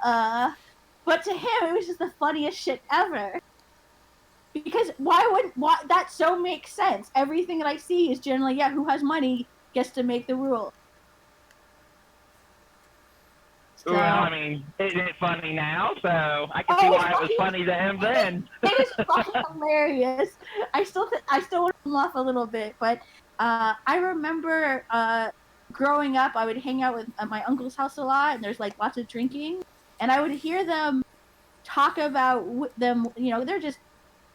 But to him, it was just the funniest shit ever. because why that so makes sense. Everything that I see is generally, yeah, who has money gets to make the rule. So, Well, I mean, isn't it funny now? So I can Oh, see it's why it was funny to him then. it is fucking hilarious. I still want to laugh a little bit, but I remember growing up, I would hang out with at my uncle's house a lot, and there's like lots of drinking, and I would hear them talk about them. You know, they're just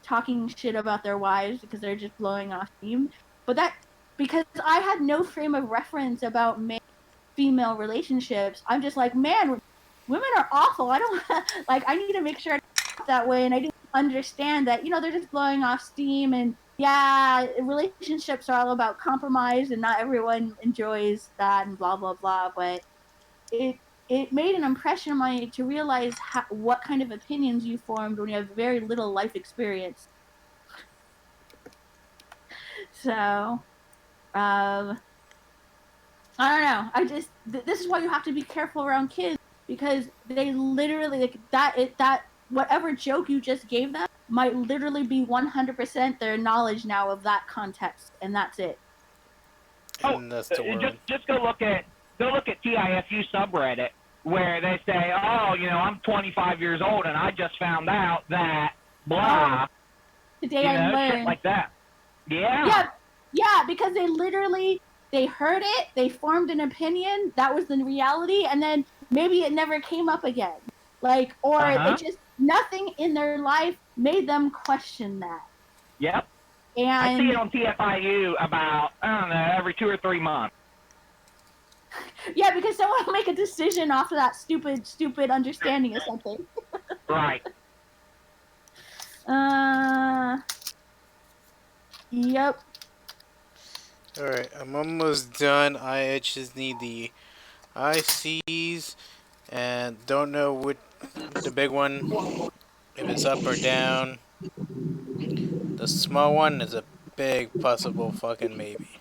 talking shit about their wives because they're just blowing off steam. But that because I had no frame of reference about male-female relationships, I'm just like, man, women are awful. I don't like. I need to make sure I don't that way, and I didn't understand that. You know, they're just blowing off steam, and yeah, relationships are all about compromise, and not everyone enjoys that, and blah blah blah. But it it made an impression on me to realize what kind of opinions you formed when you have very little life experience. So, I don't know. This is why you have to be careful around kids because they literally like that whatever joke you just gave them might literally be 100% their knowledge now of that context, and that's it. And that's the world. Just go look at TIFU subreddit where they say, oh, you know, I'm 25 years old and I just found out that blah. Today you I know, learned. shit like that. Yeah. Yeah, because they heard it, they formed an opinion, that was the reality, and then maybe it never came up again. Like, or they just nothing in their life made them question that. Yep. And I see it on TFIU about, I don't know, every 2 or 3 months. Yeah, because someone will make a decision off of that stupid understanding of something. Right. Yep. Alright, I'm almost done. I just need the ICs and don't know what the big one, if it's up or down. The small one is a big possible fucking maybe.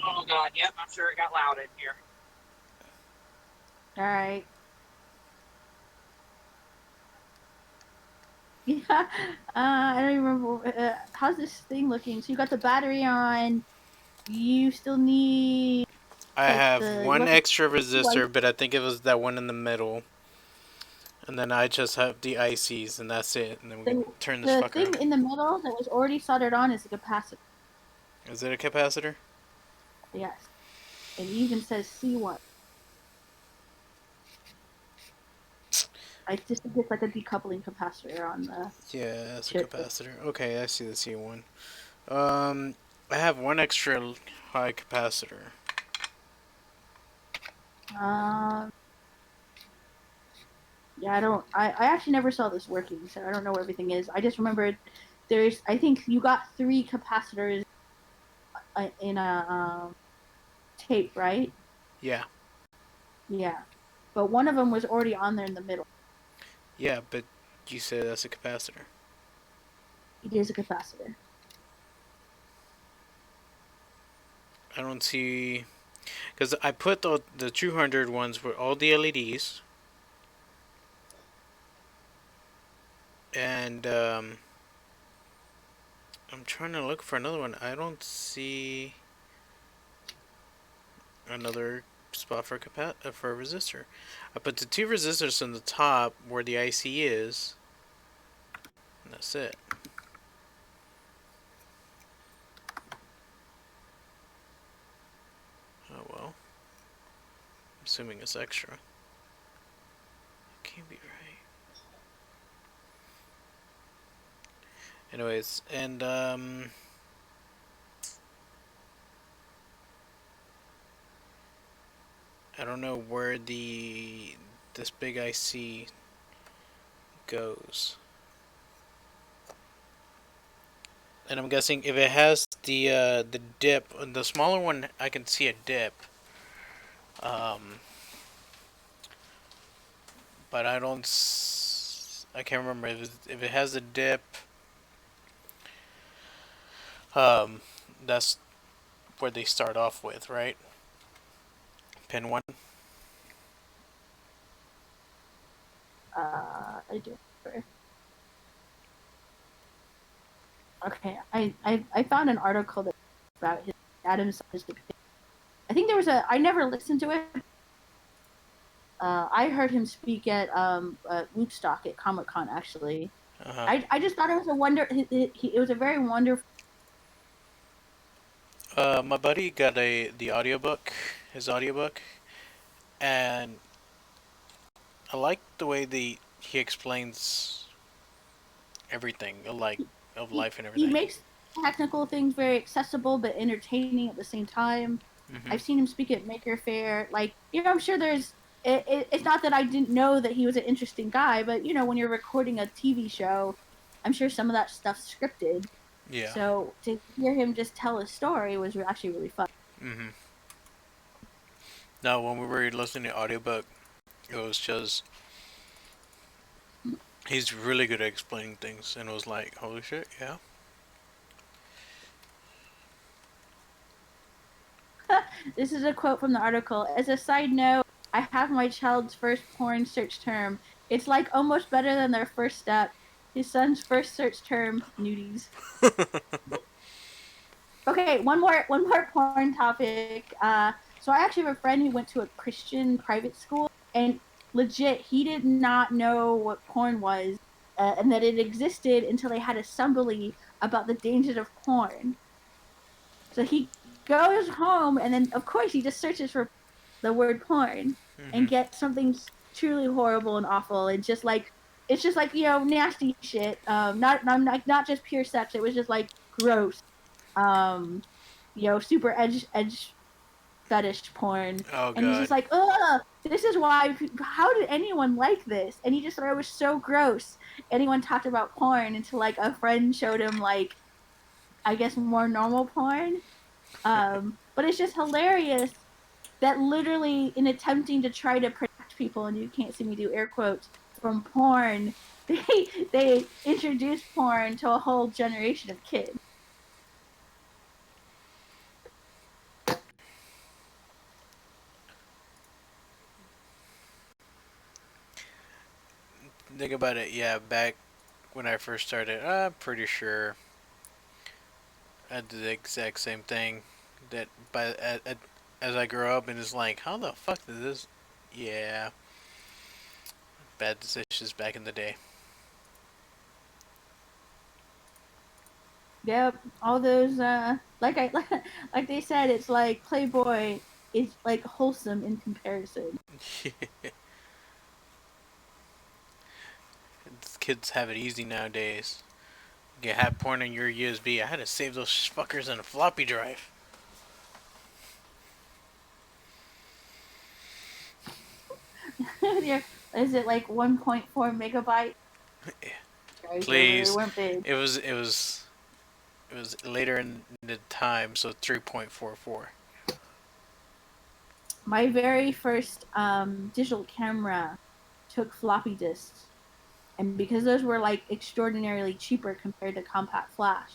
Oh, God, yep, I'm sure it got loud in here. All right. Yeah. I don't even remember. How's this thing looking? So you got the battery on. You still need. I have one extra resistor, like, but I think it was that one in the middle. And then I just have the ICs, and that's it. And then we can turn this the fucker thing on. in the middle that was already soldered on is a capacitor. Is it a capacitor? Yes. It even says C1. I just think it's like a decoupling capacitor on the. Yeah, it's a capacitor. Okay, I see the C1. I have one extra high capacitor. Yeah, I actually never saw this working, so I don't know where everything is. I just remembered I think you got 3 capacitors in a tape, right? Yeah. Yeah. But one of them was already on there in the middle. Yeah, but you said that's a capacitor. It is a capacitor. I don't see... Because I put the 200 ones with all the LEDs. And, I'm trying to look for another one. I don't see another spot for for a resistor. I put the 2 resistors on the top where the IC is. And that's it. Oh well. I'm assuming it's extra. It can't be right. Anyways, and I don't know where this big IC goes. And I'm guessing if it has the dip, the smaller one, I can see a dip. But I can't remember if it has a dip. That's where they start off with, right? Pin 1. do it. Okay, I found an article that about his Adam Sandler's depiction. I think there was I never listened to it. I heard him speak at Woodstock at Comic Con actually. I just thought it was a wonder. It was a very wonderful. My buddy got the audiobook, his audiobook, and I like the way he explains everything, like of life and He everything. makes technical things very accessible but entertaining at the same time. I've seen him speak at Maker Faire. Like, I'm sure there's. It's not that I didn't know that he was an interesting guy, but when you're recording a TV show, I'm sure some of that stuff's scripted. Yeah. So to hear him just tell a story was actually really fun. Now, when we were listening to the audiobook, it was just he's really good at explaining things, and it was like, holy shit, yeah. This is a quote from the article. As a side note, I have my child's first porn search term. It's like almost better than their first step. His son's first search term, nudies. Okay, one more porn topic. So I actually have a friend who went to a Christian private school, and legit, he did not know what porn was, and that it existed until they had assembly about the dangers of porn. So he goes home, and then of course he just searches for the word porn and gets something truly horrible and awful, and just like it's just like nasty shit. Not just pure sex. It was just like gross. Super edge fetish porn. Oh And he's god. just like, ugh, this is why, how did anyone like this? And he just thought it was so gross. Anyone talked about porn until like a friend showed him like, I guess more normal porn. But it's just hilarious that literally in attempting to try to protect people, and you can't see me do air quotes, from porn, they introduced porn to a whole generation of kids. Think about it, yeah, back when I first started, I'm pretty sure I did the exact same thing. That as I grew up, and it's like, how the fuck did this? Yeah, bad decisions back in the day. Yep, all those like I like they said, it's like Playboy is like wholesome in comparison. Kids have it easy nowadays. You have porn on your USB. I had to save those fuckers in a floppy drive. Yeah, is it like 1.4 megabyte? Please, they weren't big. it was later in the time, so 3.44. My very first digital camera took floppy disks, and because those were like extraordinarily cheaper compared to compact flash,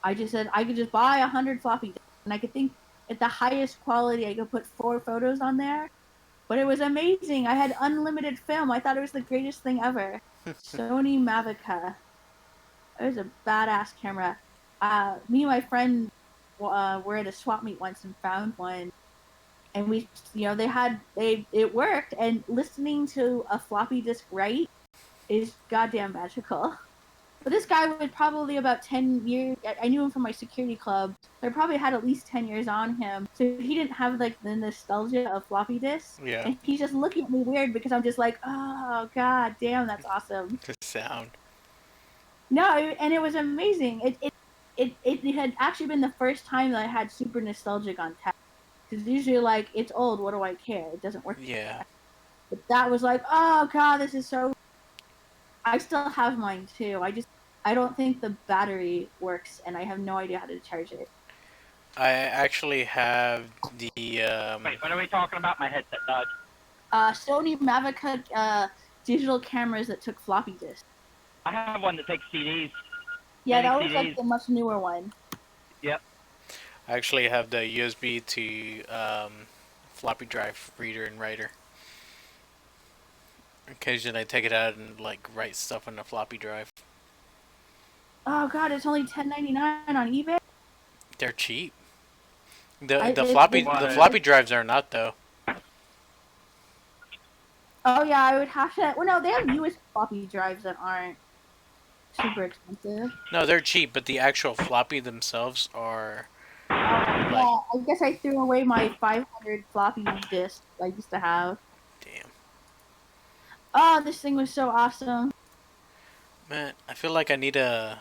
I just said I could just buy 100 floppy disks, and I could think at the highest quality I could put 4 photos on there. But it was amazing. I had unlimited film. I thought it was the greatest thing ever. Sony Mavica. It was a badass camera. Me and my friend were at a swap meet once and found one, and we, it worked. And listening to a floppy disk write is goddamn magical. But this guy was probably about 10 years. I knew him from my security club. So I probably had at least 10 years on him. So he didn't have like the nostalgia of floppy disks. Yeah. And he's just looking at me weird because I'm just like, oh, god damn, that's awesome. The sound. No, and it was amazing. It had actually been the first time that I had super nostalgic on tech. Because usually, like, it's old, what do I care? It doesn't work. Yeah. But that was like, oh god, this is so. I still have mine too. I don't think the battery works, and I have no idea how to charge it. I actually have the. Wait, what are we talking about? My headset died. Sony Mavica digital cameras that took floppy disks. I have one that takes CDs. Yeah, that Mini was like CDs. the much newer one. Yep. I actually have the USB to floppy drive reader and writer. Occasionally I take it out and like write stuff on a floppy drive. Oh god, it's only $10.99 on eBay. They're cheap. The I, the it, floppy it, the What? floppy drives are not though. Oh yeah, I would have to. Well, no, they have USB floppy drives that aren't super expensive. No, they're cheap, but the actual floppy themselves are Yeah, like I guess I threw away my 500 floppy disk I used to have. damn. Oh, this thing was so awesome. Man, I feel like I need to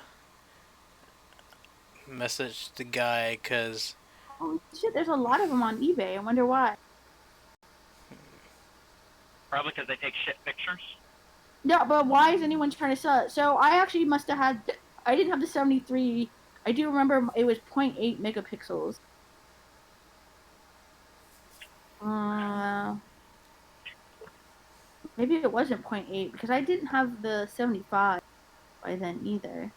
message the guy because Holy shit, there's a lot of them on eBay. I wonder why. Probably because they take shit pictures. No, but why is anyone trying to sell it? So I actually must have had. I didn't have the 73. I do remember it was 0.8 megapixels. Maybe it wasn't 0.8 because I didn't have the 75 by then either.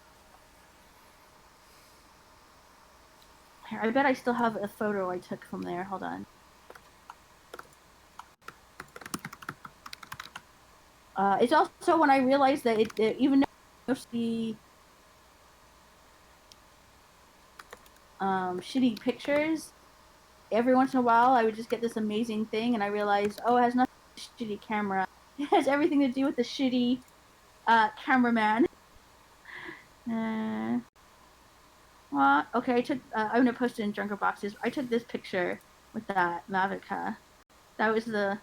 Here, I bet I still have a photo I took from there. Hold on. It's also when I realized that even though the shitty pictures, every once in a while I would just get this amazing thing, and I realized, oh, it has nothing to do with the shitty camera. It has everything to do with the shitty cameraman. What? Okay, I took. I'm gonna post it in DrunkerBoxes. I took this picture with that Mavica. That was the.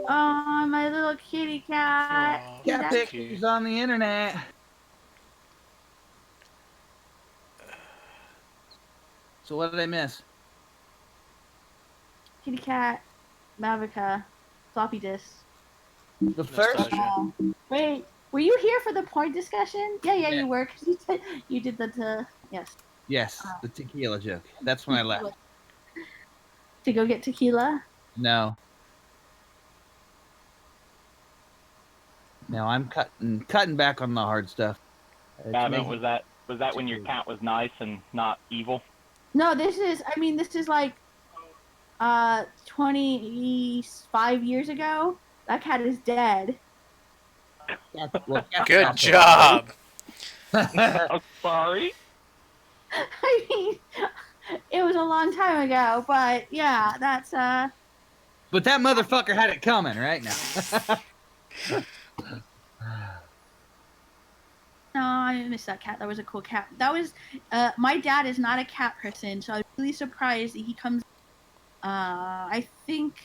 Oh, my little kitty cat. Aw, He's Cat actually pictures on the internet. So what did I miss? kitty cat, Mavica, floppy disk. The first. nostalgia. Wait, were you here for the point discussion? Yeah, Yeah. you were. 'Cause you did the yes. Yes, the tequila joke. That's when I left. To go get tequila. No. No, I'm cutting back on the hard stuff. Was that when your cat was nice and not evil? No, this is. I mean, this is like 25 years ago. That cat is dead. Good job. Oh, sorry. I mean, it was a long time ago, but yeah, that's But that motherfucker had it coming right now. No, I miss that cat. That was a cool cat. That was my dad is not a cat person, so I was really surprised that he comes. I think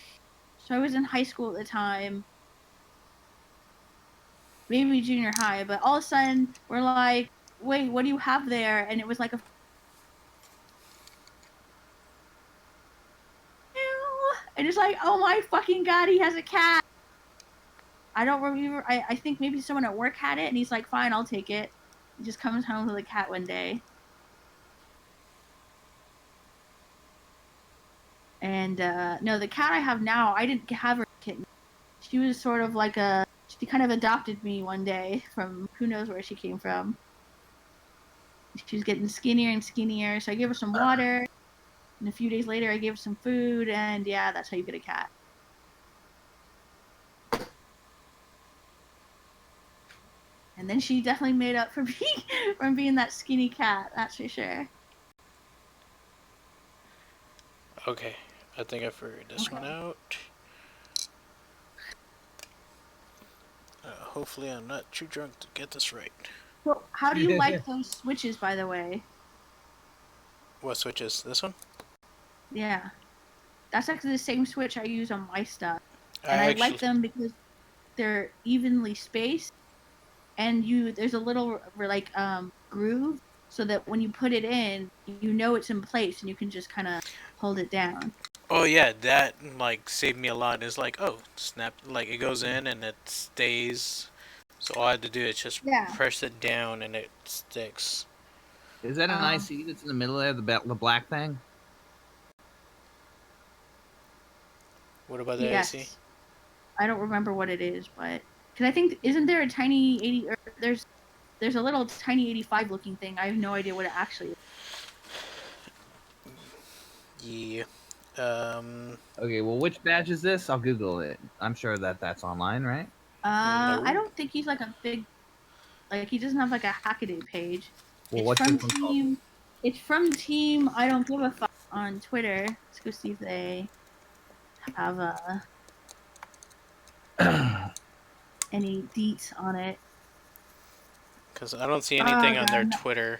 so. I was in high school at the time, maybe junior high, but all of a sudden we're like, "Wait, what do you have there?" And it was like a. And it's like, oh my fucking god, he has a cat. I don't remember. I think maybe someone at work had it, and he's like, fine, I'll take it. He just comes home with a cat one day. And no, the cat I have now, I didn't have her kitten. She was sort of like she kind of adopted me one day from who knows where she came from. She was getting skinnier and skinnier, so I gave her some water. And a few days later, I gave her some food, and yeah, that's how you get a cat. And then she definitely made up for being that skinny cat. That's for sure. Okay, I think I figured this one out. Hopefully I'm not too drunk to get this right. So, how do you like those switches, by the way? What switch is this one? Yeah. That's actually the same switch I use on my stuff. And I like them because they're evenly spaced. And there's a little like groove so that when you put it in, you know it's in place and you can just kind of hold it down. Oh yeah, that like saved me a lot. It's like, oh, snap, like it goes in and it stays. So all I had to do is just press it down and it sticks. Is that an IC that's in the middle there, the black thing? What about the IC? I don't remember what it is, but because I think isn't there a tiny 80? Or there's a little tiny 85 looking thing. I have no idea what it actually is. Yeah. Okay, well, which badge is this? I'll Google it. I'm sure that's online, right? I No. don't think he's like a big, like he doesn't have like a Hackaday page. Well, It's what's from this one called? team. It's from team. I don't give a fuck on Twitter. Let's go see if they have any deets on it. Because I don't see Oh anything on their god, no. Twitter.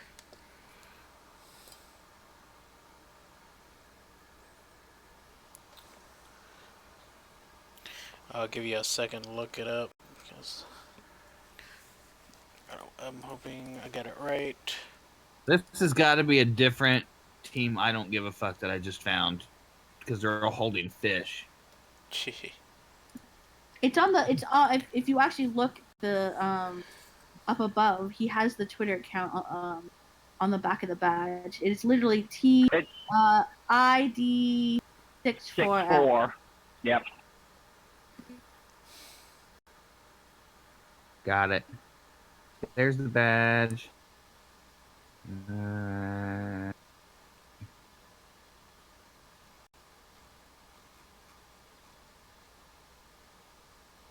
I'll give you a second to look it up because I'm hoping I got it right. This has got to be a different team. I don't give a fuck that I just found because they're all holding fish. It's on the. It's if you actually look the up above, he has the Twitter account on the back of the badge. It's literally T ID 64. 6-4. Yep. Got it. There's the badge.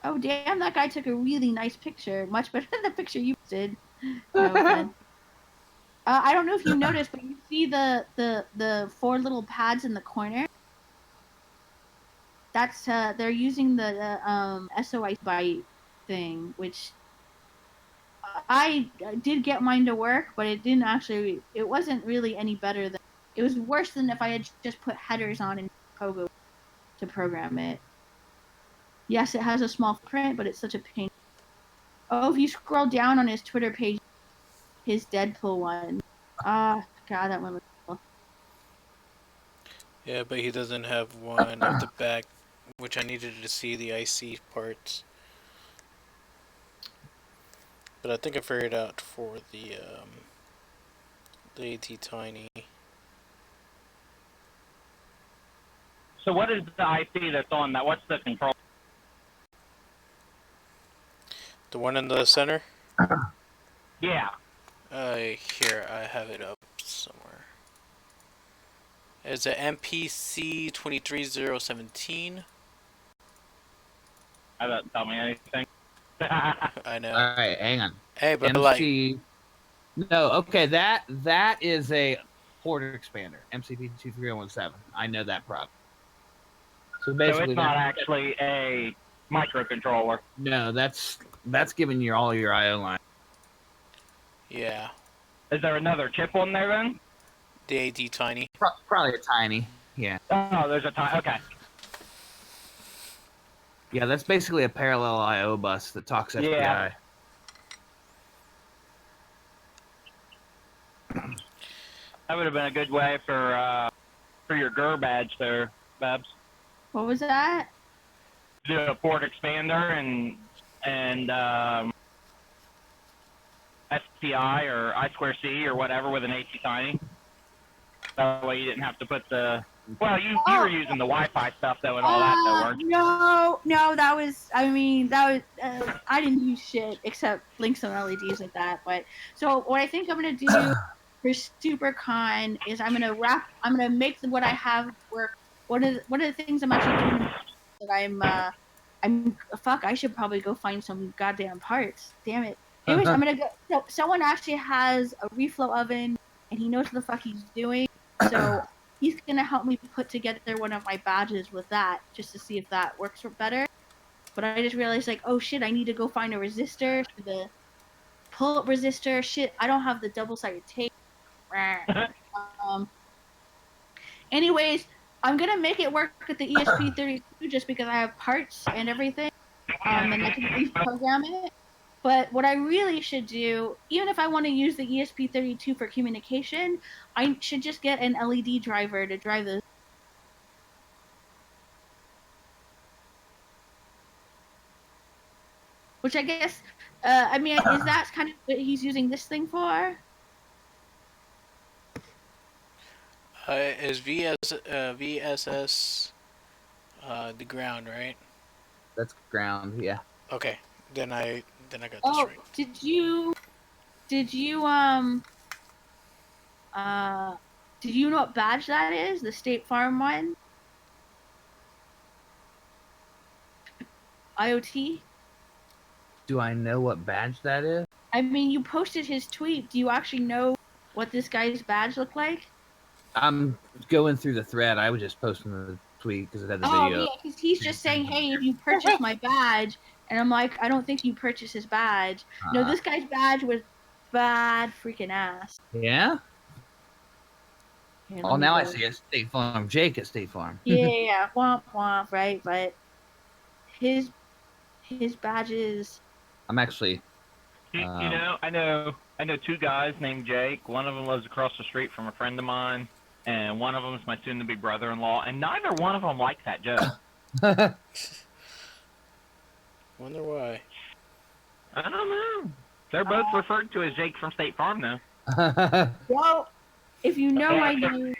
Oh damn! That guy took a really nice picture. Much better than the picture you did. No offense. I don't know if you noticed, but you see the 4 little pads in the corner. That's they're using the SOI bite thing, which I did get mine to work, but it didn't actually. It wasn't really any better than. It was worse than if I had just put headers on in Pogo to program it. Yes, it has a small print, but it's such a pain. Oh, if you scroll down on his Twitter page, his Deadpool one. God, that one was cool. Yeah, but he doesn't have one at the back, which I needed to see the IC parts. But I think I figured out for the AT Tiny. So what is the IC that's on that? What's the control? The one in the center? Yeah. Here, I have it up somewhere. It's a MPC 23017. That doesn't tell me anything. I know. All right, hang on. Hey, but MC. No, okay, that is a port expander. MCP 23017. I know that problem. So So basically, it's not actually a microcontroller. no, that's giving you all your IO line. yeah, Is there another chip on there then? the AT Tiny. Probably a tiny. Yeah. Oh, there's a time. Okay. Yeah, that's basically a parallel IO bus that talks SPI. Yeah. That would have been a good way for your GUR badge there, Babs. What was that? Do a port expander and SPI or I2C or whatever with an AT Tiny. That way you didn't have to put the. Well, you were using the Wi-Fi stuff though and all that though, weren't you? No, that was. I mean, that was. I didn't use shit except blink some LEDs like that. But so what I think I'm gonna do for SuperCon is I'm gonna make what I have work. One of the things I'm actually doing that fuck. I should probably go find some goddamn parts. Damn it. Anyways, I'm gonna go. So someone actually has a reflow oven and he knows what the fuck he's doing. So he's gonna help me put together one of my badges with that, just to see if that works better. But I just realized, like, oh shit, I need to go find a resistor for the pull-up resistor. Shit, I don't have the double-sided tape. Anyways, I'm gonna make it work with the ESP32 just because I have parts and everything, and I can reprogram it. But what I really should do, even if I want to use the ESP32 for communication, I should just get an LED driver to drive this. Which I guess, I mean, is that kind of what he's using this thing for? Is VSS the ground, right? That's ground. Yeah. Okay, then I got this Oh, right. did you know what badge that is? The State Farm one? IoT? Do I know what badge that is? I mean, you posted his tweet. Do you actually know what this guy's badge looked like? I'm going through the thread. I was just posting the tweet because it had the Oh, video. yeah, because he's just saying, hey, if you purchase my badge. And I'm like, I don't think you purchased his badge. No, this guy's badge was bad freaking ass. Yeah? Here, Oh, let me now I go. see it. State Farm. Jake at State Farm. Yeah, womp womp, right? But his badges. I'm actually. You know, I know two guys named Jake. One of them lives across the street from a friend of mine, and one of them is my soon-to-be brother-in-law. And neither one of them likes that joke. Wonder why. I don't know. They're both referred to as Jake from State Farm, though. Well, if you know my name,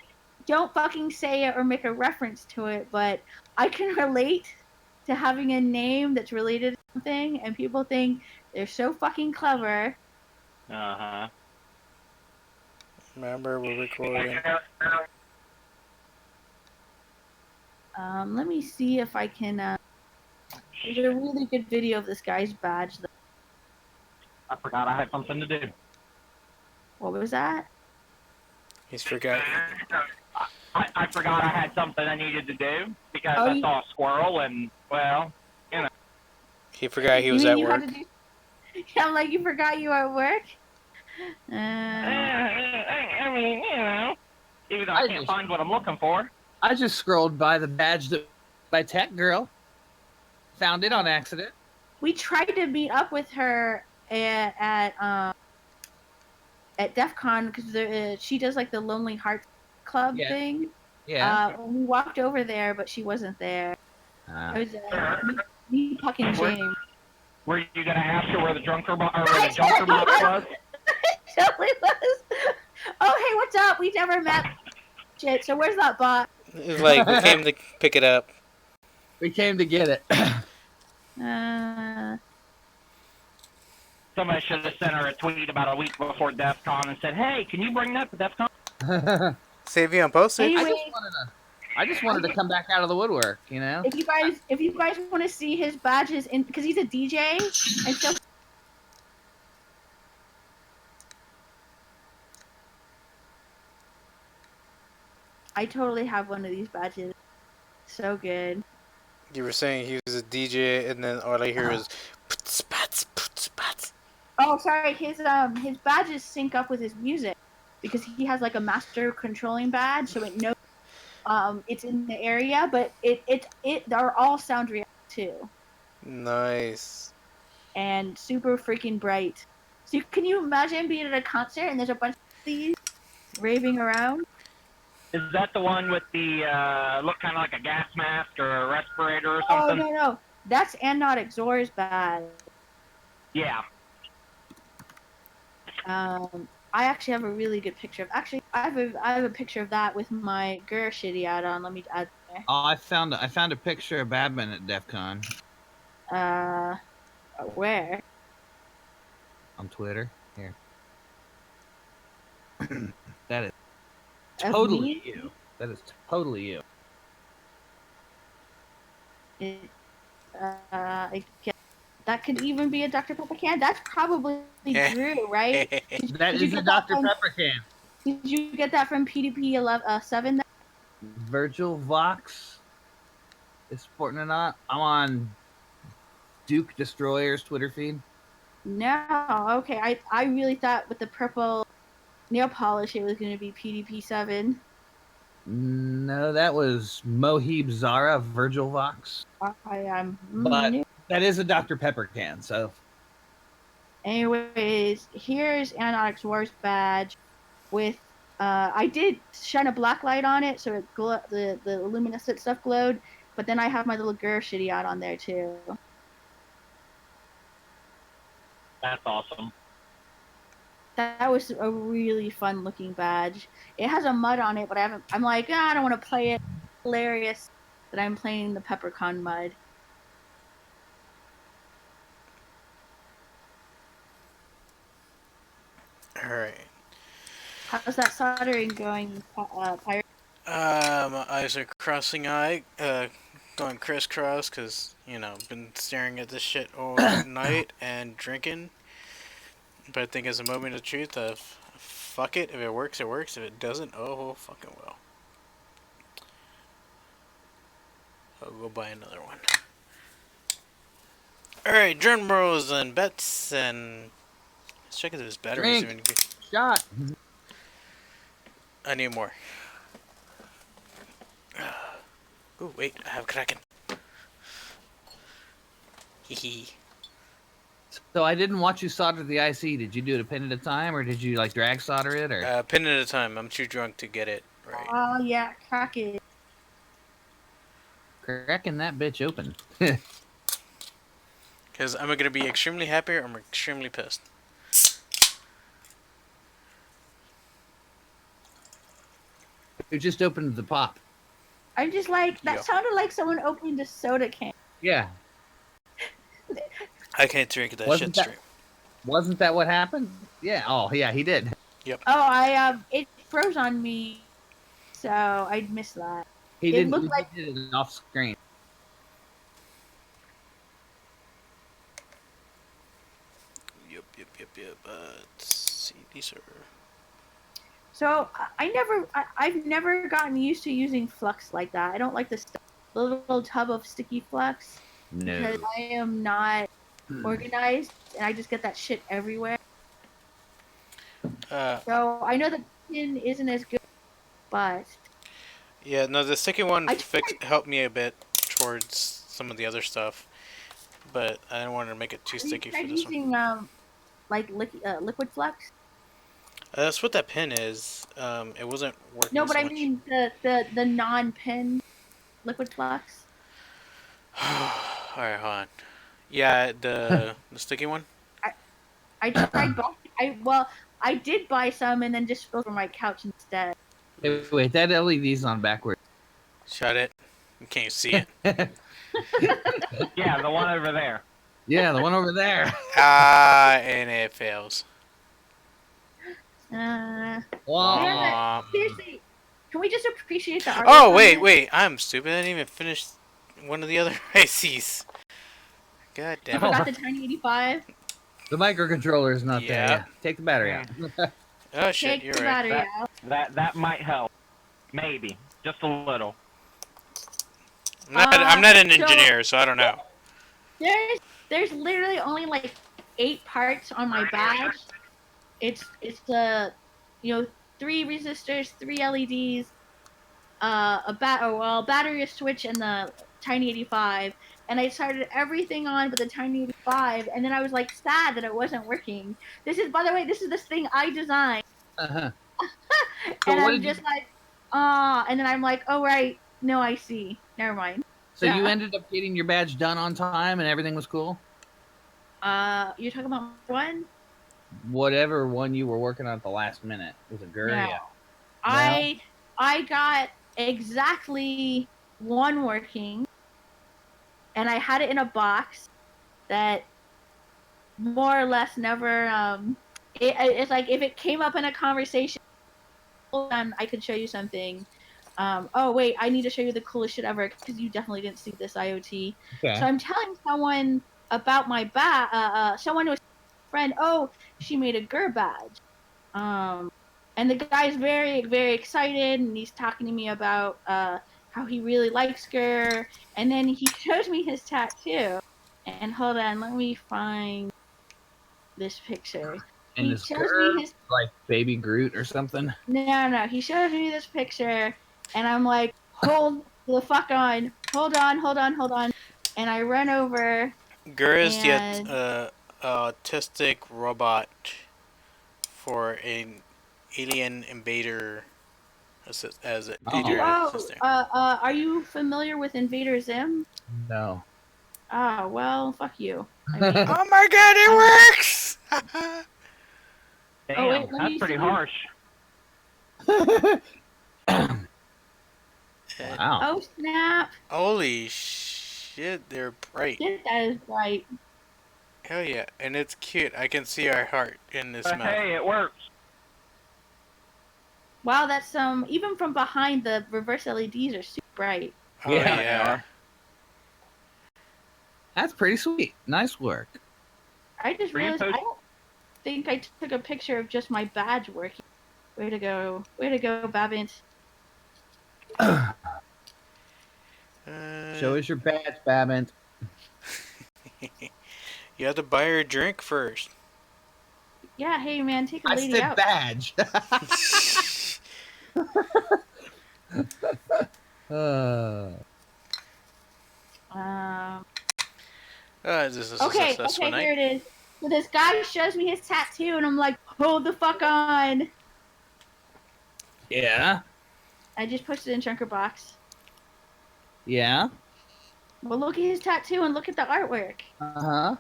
don't fucking say it or make a reference to it. But I can relate to having a name that's related to something, and people think they're so fucking clever. Uh-huh. Remember, we're recording. Let me see if I can. There's a really good video of this guy's badge. I forgot I had something to do. What was that? He's forgot. I forgot I had something I needed to do because Oh, I saw a squirrel and, well, you know. He forgot he was You mean at you had work. to do- Yeah, I'm like, you forgot you were at work? I mean, you know, even though I can't find what I'm looking for. I just scrolled by the badge that by Tech Girl. Found it on accident. We tried to meet up with her at DEF CON because she does like the Lonely Hearts Club thing. Yeah. We walked over there, but she wasn't there. It was me fucking James. Were you gonna ask her where the DrunkerBox was? Totally was. Oh, hey, what's up? We never met. Shit. So where's that bot? It's like we came to pick it up. We came to get it. Somebody should have sent her a tweet about a week before DEF CON and said, hey, can you bring that to DEF CON? Save you on postage. Anyway, I just wanted to come back out of the woodwork, you know. if you guys want to see his badges in, because he's a DJ, and so I totally have one of these badges. So good. You were saying he was a DJ, and then all I hear is spots, spots. Oh, sorry. His badges sync up with his music because he has like a master controlling badge, so it knows it's in the area, but they're all sound reactive too. Nice. And super freaking bright. So can you imagine being at a concert and there's a bunch of these raving around? Is that the one with the, look kind of like a gas mask or a respirator or Oh, something? no. That's Annotic Zor's badge. Yeah. I actually have a really good picture of. Actually, I have a picture of that with my Gur shitty ad on. Let me add there. Oh, I found a picture of Badman at DEF CON. Where? On Twitter. Here. That is Of totally me? you. That is totally you. I guess that could even be a Dr. Pepper can. That's probably Drew, right? That is a Dr. Pepper can. Did you get that from PDP 7? Virgil Vox is supporting or not. I'm on Duke Destroyer's Twitter feed. No, okay. I really thought with the purple nail polish it was going to be PDP 7. No, that was Mohib Zara Virgil Vox. But that is a Dr. Pepper can, so. Anyways, here's Annotic Wars badge with I did shine a black light on it so it the luminescent stuff glowed, but then I have my little Gur shitty out on there too. That's awesome. That was a really fun looking badge. It has a mud on it, but I'm like, I don't want to play it. Hilarious that I'm playing the Peppercon mud. Alright. How's that soldering going, Pirate? My eyes are crossing going crisscross because, you know, been staring at this shit all night and drinking. But I think it's a moment of truth of fuck it. If it works, it works. If it doesn't, oh, fucking well. I'll go buy another one. Alright, drum rolls and bets and let's check if this battery's even good. Shot. I need more. Oh, wait, I have Kraken. Hee. So I didn't watch you solder the IC. Did you do it a pin at a time, or did you like drag solder it, or? Pin at a time. I'm too drunk to get it right. Oh yeah, crack it. Cracking that bitch open. Because I'm gonna be extremely happy or I'm extremely pissed. You just opened the pop. I'm just like that. Yep. Sounded like someone opening a soda can. Yeah. I can't drink that Wasn't shit that- straight. Wasn't that what happened? Yeah. Oh, yeah, he did. Oh, I it froze on me, so I missed that. He It didn't. looked He like- did it off screen. Yep. See, these are. So I've never gotten used to using flux like that. I don't like the little tub of sticky flux No. because I am not organized and I just get that shit everywhere. So I know the pin isn't as good, but Yeah, no, the sticky one I helped me a bit towards some of the other stuff, but I didn't want to make it too sticky for tried this one. using like liquid flux. That's what that pin is. It wasn't working. No, but so I much. mean the non-pin liquid flux. Alright, hold on. Yeah, the sticky one. I tried I did buy some and then just spilled on my couch instead. Wait, that LED's on backwards. Shut it. You can't see it. Yeah, the one over there. Yeah, the one over there. And it fails. Womp. Wow. Seriously, can we just appreciate the artwork? Oh, on wait, this? I'm stupid. I didn't even finish one of the other ICs. God I damn it. forgot the Tiny 85. The microcontroller is not Yeah. there yet. Take the battery out. Oh, shit, Take you're the right. battery out. That might help. Maybe. Just a little. I'm not an so- engineer, so I don't know. There's literally only like 8 parts on my badge. It's the 3 resistors, 3 LEDs, battery, a switch, and the Tiny 85. And I started everything on with the Tiny 85, and then I was like sad that it wasn't working. By the way, this is this thing I designed. Uh-huh. And what I'm did you- just like, and then I'm like, oh right, no, I see. Never mind. So you Yeah. ended up getting your badge done on time and everything was cool? You're talking about one? Whatever one you were working on at the last minute. Was it Guria? No. I got exactly one working, and I had it in a box that more or less never. It's like if it came up in a conversation, I could show you something. Oh wait, I need to show you the coolest shit ever because you definitely didn't see this IoT. Okay. So I'm telling someone about my someone who was a friend. Oh, she made a GUR badge. And the guy's very, very excited, and he's talking to me about how he really likes GUR. And then he shows me his tattoo. And hold on, let me find this picture. And He this shows girl, me his like Baby Groot or something? no. He shows me this picture, and I'm like, hold the fuck on. Hold on. And I run over. GUR is And- the autistic robot for an alien invader as an invader Oh, assistant. are you familiar with Invader Zim? No. Oh, well, fuck you. I mean, Oh my god, it works! Damn, wait, let that's me pretty see. harsh. Wow. oh, snap. Holy shit, they're bright. Shit, that is right. Hell yeah, and it's cute. I can see our heart in this But mouth. hey, it works. Wow, that's even from behind, the reverse LEDs are super bright. Oh Yeah, they yeah. are. That's pretty sweet. Nice work. I just realized I Repost- don't think I took a picture of just my badge working. Way to go, Babint. Show us your badge, Babin. You have to buy her a drink first. Yeah, hey man, take a I lady said out. badge. uh, This is Okay, a successful okay, night. here it is. So this guy shows me his tattoo, and I'm like, hold the fuck on. yeah. I just posted it in DrunkerBox. Yeah. Well, look at his tattoo and look at the artwork. Uh-huh.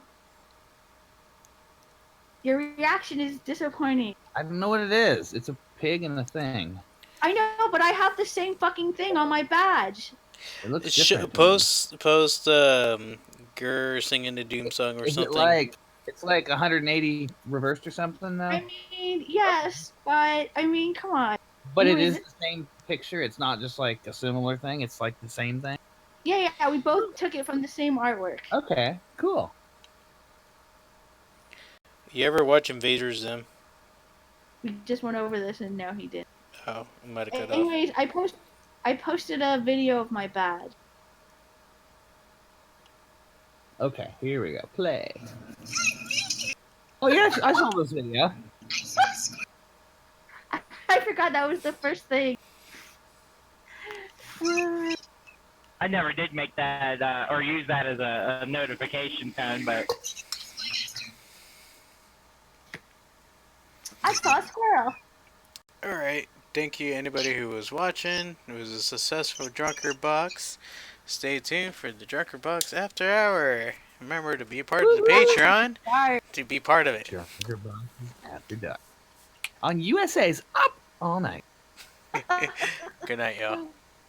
Your reaction is disappointing. I don't know what it is. It's a pig and a thing. I know, but I have the same fucking thing on my badge. It looks different. Post Gurr singing the Doom song or Is something. it like it's like 180 reversed or something though? I mean, yes, but I mean, come on. But it Anyways, is the same picture. It's not just like a similar thing. It's like the same thing. Yeah, we both took it from the same artwork. Okay, cool. You ever watch Invader Zim? We just went over this, and no, he didn't. Oh, I might have cut off. Anyways, I posted a video of my badge. Okay, here we go. Play. Oh yeah, I saw this video. I forgot that was the first thing. I never did make that or use that as a notification tone, but I saw a squirrel. Alright, thank you anybody who was watching. It was a successful Drunker Box. Stay tuned for the Drunker Box After Hour. Remember to be a part of the Patreon to be part of it. DrunkerBoxes After Dark. On USA's Up All Night. Good night, y'all.